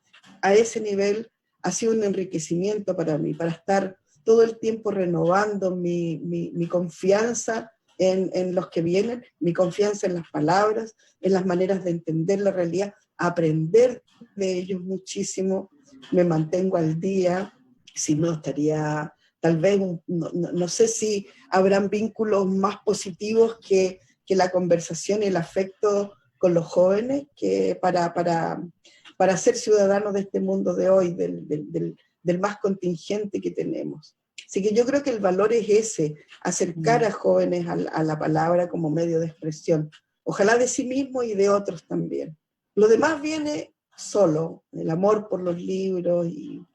a ese nivel ha sido un enriquecimiento para mí, para estar todo el tiempo renovando mi confianza en los que vienen, mi confianza en las palabras, en las maneras de entender la realidad, aprender de ellos muchísimo. Me mantengo al día, si no estaría, tal vez, no sé si habrán vínculos más positivos que la conversación y el afecto con los jóvenes que para ser ciudadanos de este mundo de hoy, del más contingente que tenemos. Así que yo creo que el valor es ese, acercar a jóvenes a la palabra como medio de expresión, ojalá de sí mismo y de otros también. Lo demás viene solo, el amor por los libros y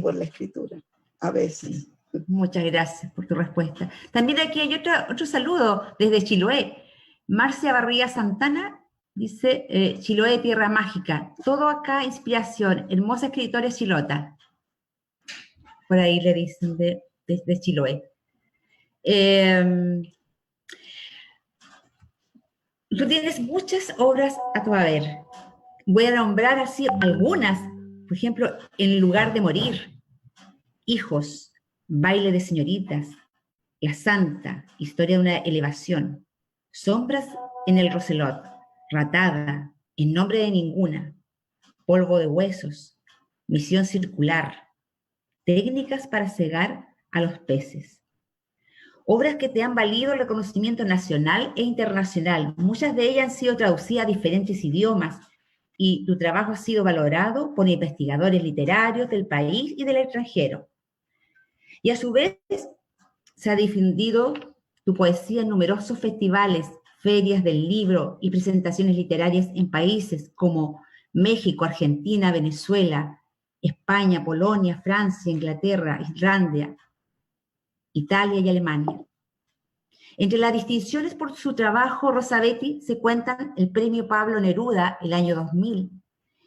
por la escritura, a veces. Sí. Muchas gracias por tu respuesta. También aquí hay otro saludo desde Chiloé. Marcia Barría Santana dice, Chiloé, tierra mágica, todo acá inspiración, hermosa escritora chilota. Por ahí le dicen desde Chiloé. Tú tienes muchas obras a tu haber. Voy a nombrar así algunas. Por ejemplo, En lugar de morir, Hijos, Baile de señoritas, La Santa, Historia de una elevación, Sombras en el Roselot, Ratada, En nombre de ninguna, Polvo de huesos, Misión circular, Técnicas para cegar a los peces. Obras que te han valido el reconocimiento nacional e internacional. Muchas de ellas han sido traducidas a diferentes idiomas y tu trabajo ha sido valorado por investigadores literarios del país y del extranjero. Y a su vez se ha difundido tu poesía en numerosos festivales, ferias del libro y presentaciones literarias en países como México, Argentina, Venezuela, España, Polonia, Francia, Inglaterra, Islandia, Italia y Alemania. Entre las distinciones por su trabajo, Rosabetti, se cuentan el Premio Pablo Neruda el año 2000,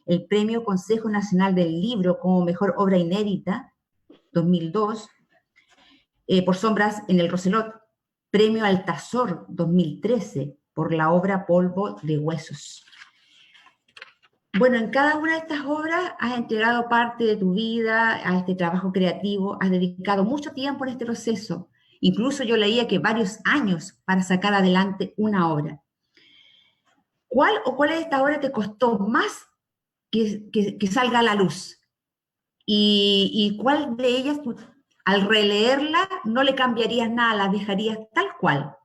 el Premio Consejo Nacional del Libro como Mejor Obra Inédita, 2002, por Sombras en el Roselot, Premio Altazor 2013, por la obra Polvo de Huesos. Bueno, en cada una de estas obras has entregado parte de tu vida a este trabajo creativo, has dedicado mucho tiempo en este proceso. Incluso yo leía que varios años para sacar adelante una obra. ¿Cuál o cuál de estas obras te costó más que salga a la luz? ¿Y cuál de ellas, tú, al releerla, no le cambiarías nada, la dejarías tal cual?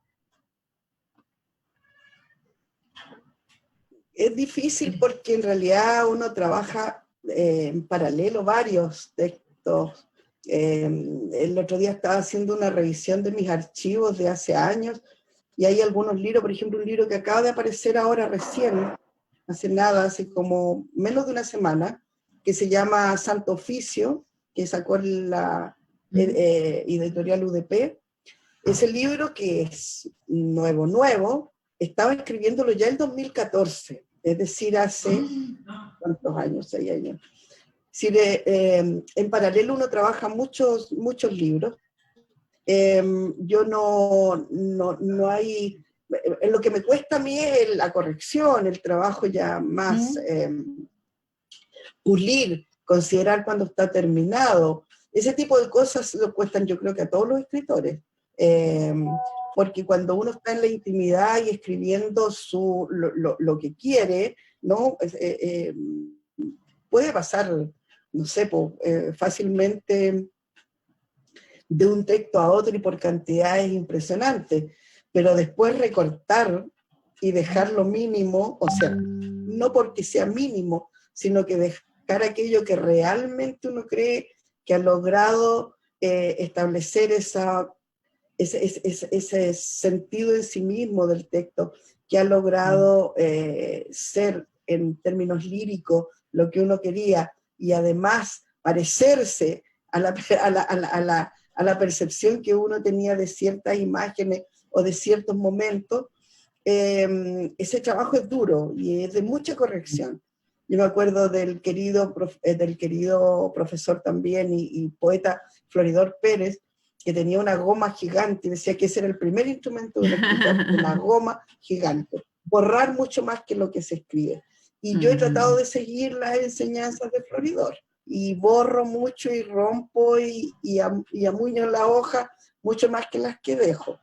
Es difícil porque en realidad uno trabaja en paralelo varios textos. El otro día estaba haciendo una revisión de mis archivos de hace años y hay algunos libros, por ejemplo, un libro que acaba de aparecer ahora recién, hace nada, hace como menos de una semana, que se llama Santo Oficio, que sacó la editorial UDP. Ese libro, que es nuevo, estaba escribiéndolo ya en 2014, es decir, hace ¿cuántos años? 6 años. Es decir, en paralelo uno trabaja muchos libros. Yo no hay... Lo que me cuesta a mí es la corrección, el trabajo ya más pulir, considerar cuando está terminado. Ese tipo de cosas lo cuestan, yo creo que a todos los escritores. Porque cuando uno está en la intimidad y escribiendo lo que quiere, ¿no? Puede pasar, no sé, fácilmente de un texto a otro y por cantidades impresionantes, pero después recortar y dejar lo mínimo, o sea, no porque sea mínimo, sino que dejar aquello que realmente uno cree que ha logrado establecer ese sentido en sí mismo del texto, que ha logrado ser en términos líricos lo que uno quería, y además parecerse a la percepción que uno tenía de ciertas imágenes o de ciertos momentos. Ese trabajo es duro y es de mucha corrección. Yo me acuerdo del querido profesor también y poeta Floridor Pérez, que tenía una goma gigante y decía que ese era el primer instrumento de un escritor, una goma gigante. Borrar mucho más que lo que se escribe. Y yo he tratado de seguir las enseñanzas de Floridor, y borro mucho y rompo y amuño la hoja mucho más que las que dejo.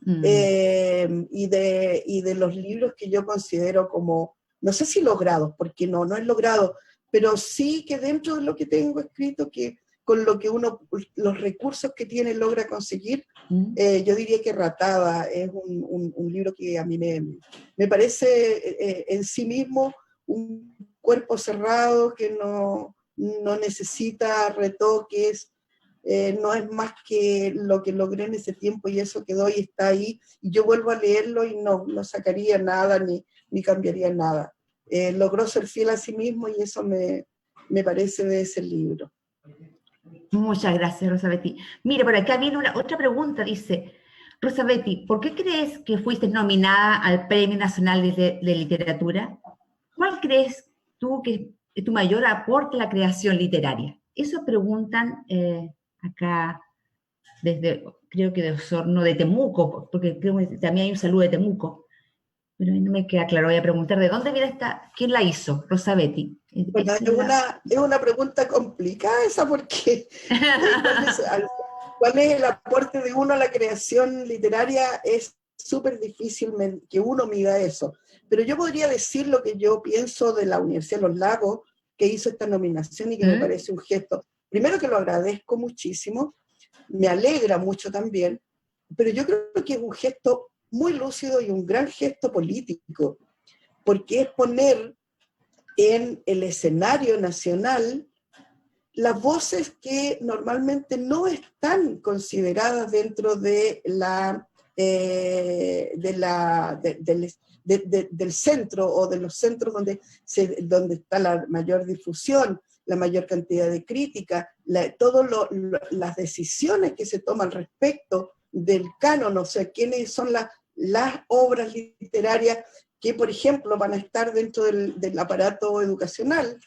Y de los libros que yo considero como, no sé si logrados, porque no es logrado, pero sí que dentro de lo que tengo escrito, que con lo que uno, los recursos que tiene, logra conseguir, yo diría que Ratada es un libro que a mí me parece en sí mismo un cuerpo cerrado que no necesita retoques, no es más que lo que logré en ese tiempo y eso quedó y está ahí, y yo vuelvo a leerlo y no sacaría nada ni cambiaría nada. Logró ser fiel a sí mismo y eso me parece de ese libro. Muchas gracias, Rosabetti. Mire, por acá viene otra pregunta, dice, Rosabetti, ¿por qué crees que fuiste nominada al Premio Nacional de Literatura? ¿Cuál crees tú que es tu mayor aporte a la creación literaria? Eso preguntan acá desde, creo que de Osorno, de Temuco, porque creo que también hay un saludo de Temuco, pero no me queda claro. Voy a preguntar, ¿de dónde viene quién la hizo? Rosabetti. Bueno, es una pregunta complicada esa, porque ¿cuál es el aporte de uno a la creación literaria? Es súper difícil que uno mida eso. Pero yo podría decir lo que yo pienso de la Universidad de Los Lagos, que hizo esta nominación y que me parece un gesto, primero que lo agradezco muchísimo, me alegra mucho también, pero yo creo que es un gesto muy lúcido y un gran gesto político, porque es poner en el escenario nacional las voces que normalmente no están consideradas dentro de del centro o de los centros donde está la mayor difusión, la mayor cantidad de crítica, todas las decisiones que se toman respecto del canon, o sea, quiénes son las obras literarias que, por ejemplo, van a estar dentro del aparato educacional.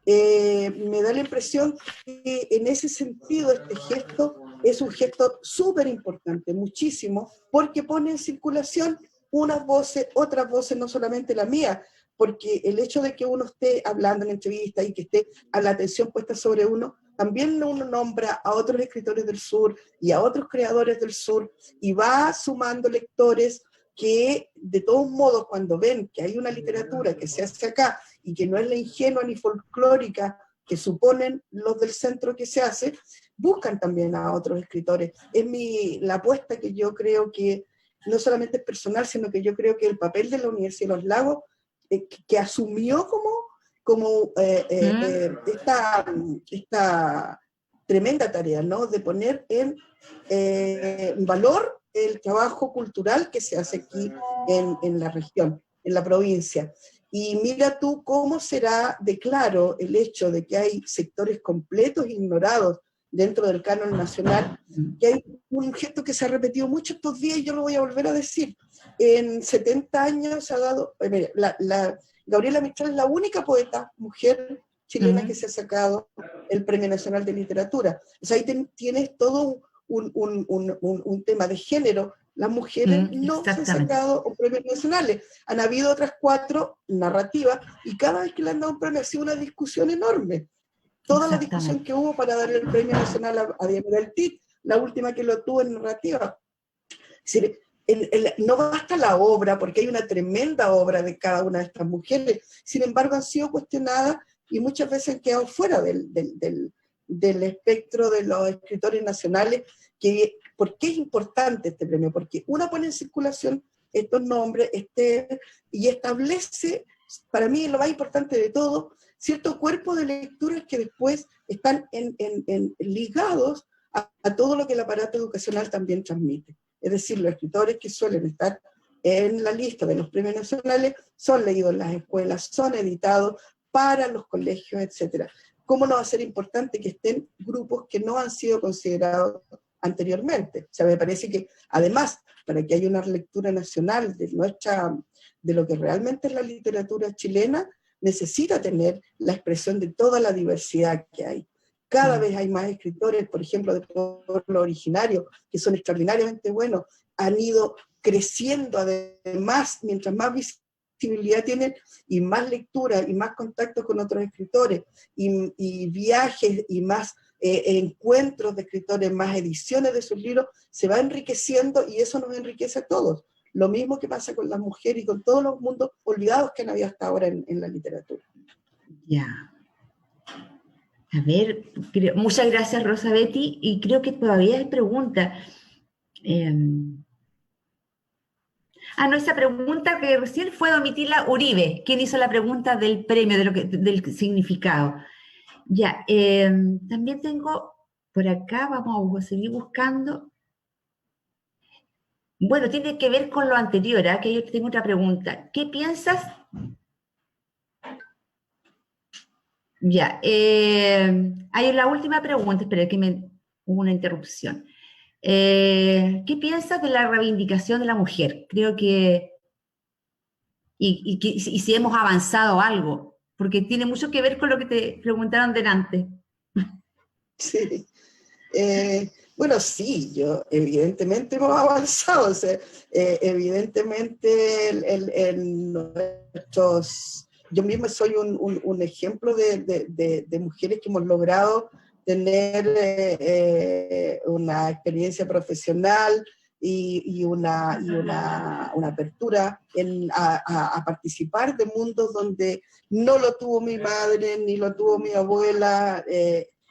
Me da la impresión que en ese sentido este gesto es un gesto súper importante, muchísimo, porque pone en circulación unas voces, otras voces, no solamente la mía, porque el hecho de que uno esté hablando en entrevistas y que esté a la atención puesta sobre uno, también uno nombra a otros escritores del sur y a otros creadores del sur y va sumando lectores que de todos modos cuando ven que hay una literatura que se hace acá y que no es la ingenua ni folclórica que suponen los del centro que se hace, buscan también a otros escritores. Es la apuesta que yo creo que no solamente es personal, sino que yo creo que el papel de la Universidad de los Lagos, que asumió como esta tremenda tarea, ¿no? De poner en valor el trabajo cultural que se hace aquí en la región, en la provincia. Y mira tú cómo será de claro el hecho de que hay sectores completos ignorados dentro del canon nacional, que hay un gesto que se ha repetido mucho estos días y yo lo voy a volver a decir. En 70 años se ha dado, Gabriela Mistral es la única poeta mujer chilena que se ha sacado el Premio Nacional de Literatura. O sea, ahí tienes todo un tema de género. Las mujeres no se han sacado premios nacionales. Han habido otras 4 narrativas y cada vez que le han dado un premio ha sido una discusión enorme. Toda la discusión que hubo para darle el premio nacional a Diana del Tit, la última que lo tuvo en narrativa. Es decir, no basta la obra, porque hay una tremenda obra de cada una de estas mujeres, sin embargo han sido cuestionadas y muchas veces han quedado fuera del espectro de los escritores nacionales. ¿Por qué es importante este premio? Porque uno pone en circulación estos nombres y establece, para mí lo más importante de todo, cierto cuerpo de lecturas que después están ligados a todo lo que el aparato educacional también transmite. Es decir, los escritores que suelen estar en la lista de los premios nacionales son leídos en las escuelas, son editados para los colegios, etc. ¿Cómo no va a ser importante que estén grupos que no han sido considerados anteriormente? O sea, me parece que además, para que haya una lectura nacional de lo que realmente es la literatura chilena, necesita tener la expresión de toda la diversidad que hay. Cada vez hay más escritores, por ejemplo, de pueblo originario, que son extraordinariamente buenos, han ido creciendo además, mientras más visibilidad tienen, y más lectura, y más contacto con otros escritores, y viajes, y más encuentros de escritores, más ediciones de sus libros, se va enriqueciendo, y eso nos enriquece a todos. Lo mismo que pasa con las mujeres y con todos los mundos olvidados que han habido hasta ahora en la literatura. Ya. A ver, muchas gracias, Rosa Betty, y creo que todavía hay preguntas. Esa pregunta que recién fue Domitila Uribe, quien hizo la pregunta del premio, del significado. Ya, también tengo por acá, vamos a seguir buscando. Bueno, tiene que ver con lo anterior, que yo tengo otra pregunta. ¿Qué piensas? Ya, hay la última pregunta, espera que hubo una interrupción. ¿Qué piensas de la reivindicación de la mujer? Creo que, y si hemos avanzado algo, porque tiene mucho que ver con lo que te preguntaron delante. Sí. Bueno, sí, evidentemente hemos avanzado, o sea, evidentemente yo misma soy un ejemplo de mujeres que hemos logrado tener una experiencia profesional y una apertura a participar de mundos donde no lo tuvo mi madre, ni lo tuvo mi abuela,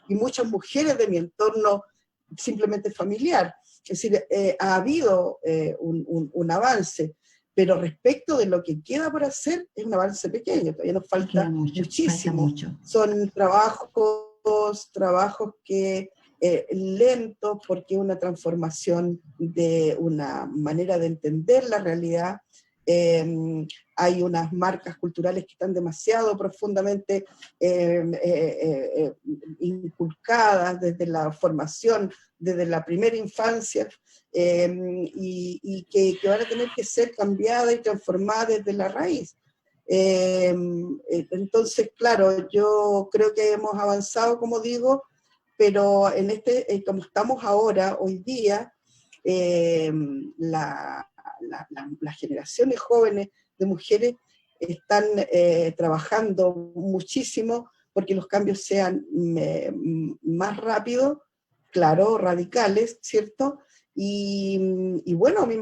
y muchas mujeres de mi entorno simplemente familiar. Es decir, ha habido un avance, pero respecto de lo que queda por hacer, es un avance pequeño, todavía nos falta muchísimo. Falta mucho. Son trabajos que lentos, porque es una transformación de una manera de entender la realidad. Hay unas marcas culturales que están demasiado profundamente inculcadas desde la formación, desde la primera infancia, y que van a tener que ser cambiadas y transformadas desde la raíz. Entonces, claro, yo creo que hemos avanzado, como digo, pero como estamos ahora, hoy día, las generaciones jóvenes de mujeres están trabajando muchísimo porque los cambios sean más rápidos, claro, radicales, ¿cierto? Y bueno, a mí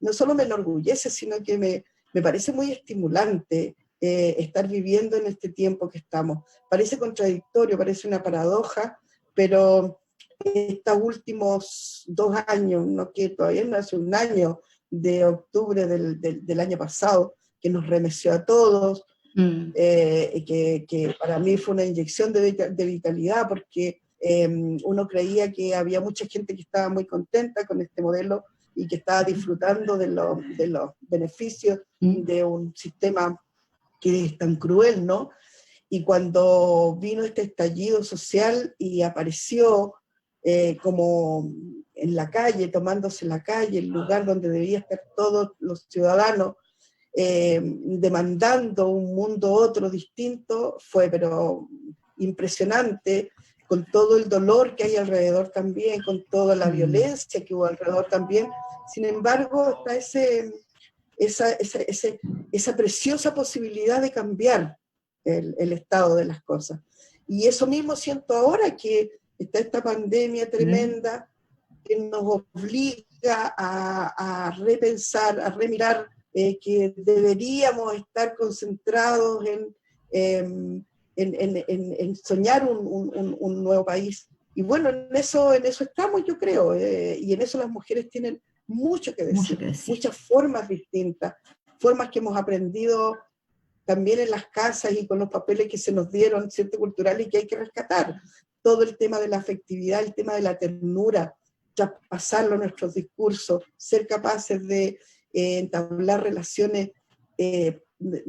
no solo me enorgullece, sino que me parece muy estimulante estar viviendo en este tiempo que estamos. Parece contradictorio, parece una paradoja, pero estos últimos 2 años, no que todavía no hace un año, de octubre del año pasado, que nos remeció a todos, que para mí fue una inyección de vitalidad, porque uno creía que había mucha gente que estaba muy contenta con este modelo y que estaba disfrutando de los beneficios de un sistema que es tan cruel, ¿no? Y cuando vino este estallido social y apareció como en la calle, tomándose la calle, el lugar donde debían estar todos los ciudadanos, demandando un mundo otro distinto, fue pero impresionante, con todo el dolor que hay alrededor también, con toda la violencia que hubo alrededor también. Sin embargo, está esa preciosa posibilidad de cambiar el estado de las cosas. Y eso mismo siento ahora, que está esta pandemia tremenda que nos obliga a repensar, a remirar, que deberíamos estar concentrados en soñar un nuevo país. Y bueno, en eso estamos, yo creo, y en eso las mujeres tienen mucho que decir, muchas formas distintas, formas que hemos aprendido también en las casas y con los papeles que se nos dieron, ¿cierto?, culturales, y que hay que rescatar. Todo el tema de la afectividad, el tema de la ternura, traspasarlo a nuestros discursos, ser capaces de entablar relaciones, de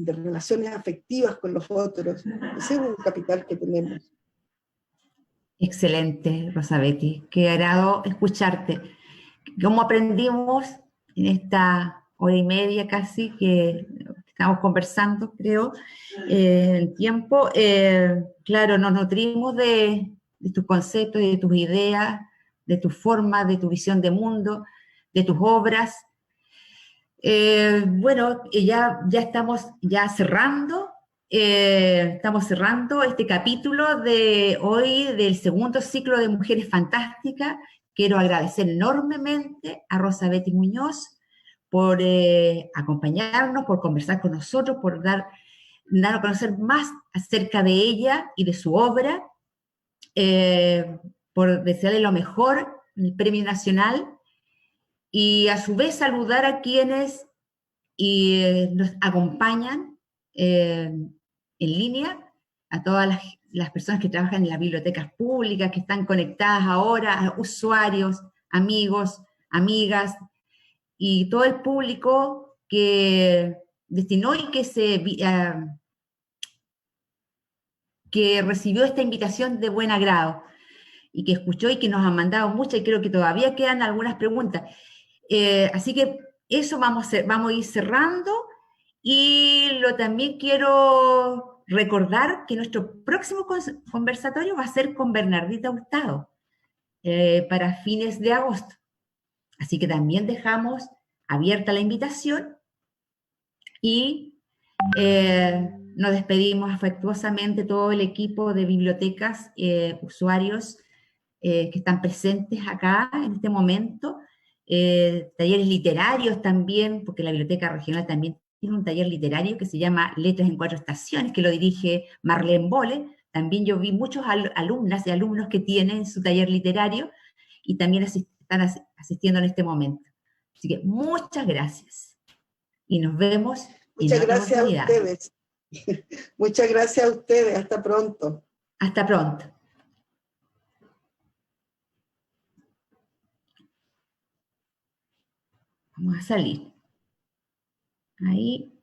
relaciones afectivas con los otros. Ese es un capital que tenemos. Excelente, Rosabetti. Qué agrado escucharte. ¿Cómo aprendimos en esta hora y media casi que estamos conversando, creo, el tiempo? Claro, nos nutrimos de tus conceptos, de tus ideas, de tu forma, de tu visión de mundo, de tus obras. Bueno, ya estamos cerrando. Estamos cerrando este capítulo de hoy del segundo ciclo de Mujeres Fantásticas. Quiero agradecer enormemente a Rosabetti Muñoz por acompañarnos, por conversar con nosotros, por dar a conocer más acerca de ella y de su obra, por desearle lo mejor en el Premio Nacional, y a su vez saludar a quienes nos acompañan en línea, a todas las personas que trabajan en las bibliotecas públicas, que están conectadas ahora, a usuarios, amigos, amigas, y todo el público que destinó y que recibió esta invitación de buen agrado, y que escuchó y que nos han mandado muchas, y creo que todavía quedan algunas preguntas. Así que eso vamos a ir cerrando, y también quiero recordar que nuestro próximo conversatorio va a ser con Bernardita Hurtado para fines de agosto. Así que también dejamos abierta la invitación, y nos despedimos afectuosamente todo el equipo de bibliotecas, usuarios que están presentes acá en este momento, talleres literarios también, porque la Biblioteca Regional también tiene un taller literario que se llama Letras en 4 Estaciones, que lo dirige Marlene Bolle, También yo vi muchos alumnas y alumnos que tienen su taller literario y también están asistiendo en este momento. Así que muchas gracias y nos vemos en Muchas otra gracias a oportunidad. ustedes. Muchas gracias a ustedes. Hasta pronto. Hasta pronto. Vamos a salir. Ahí.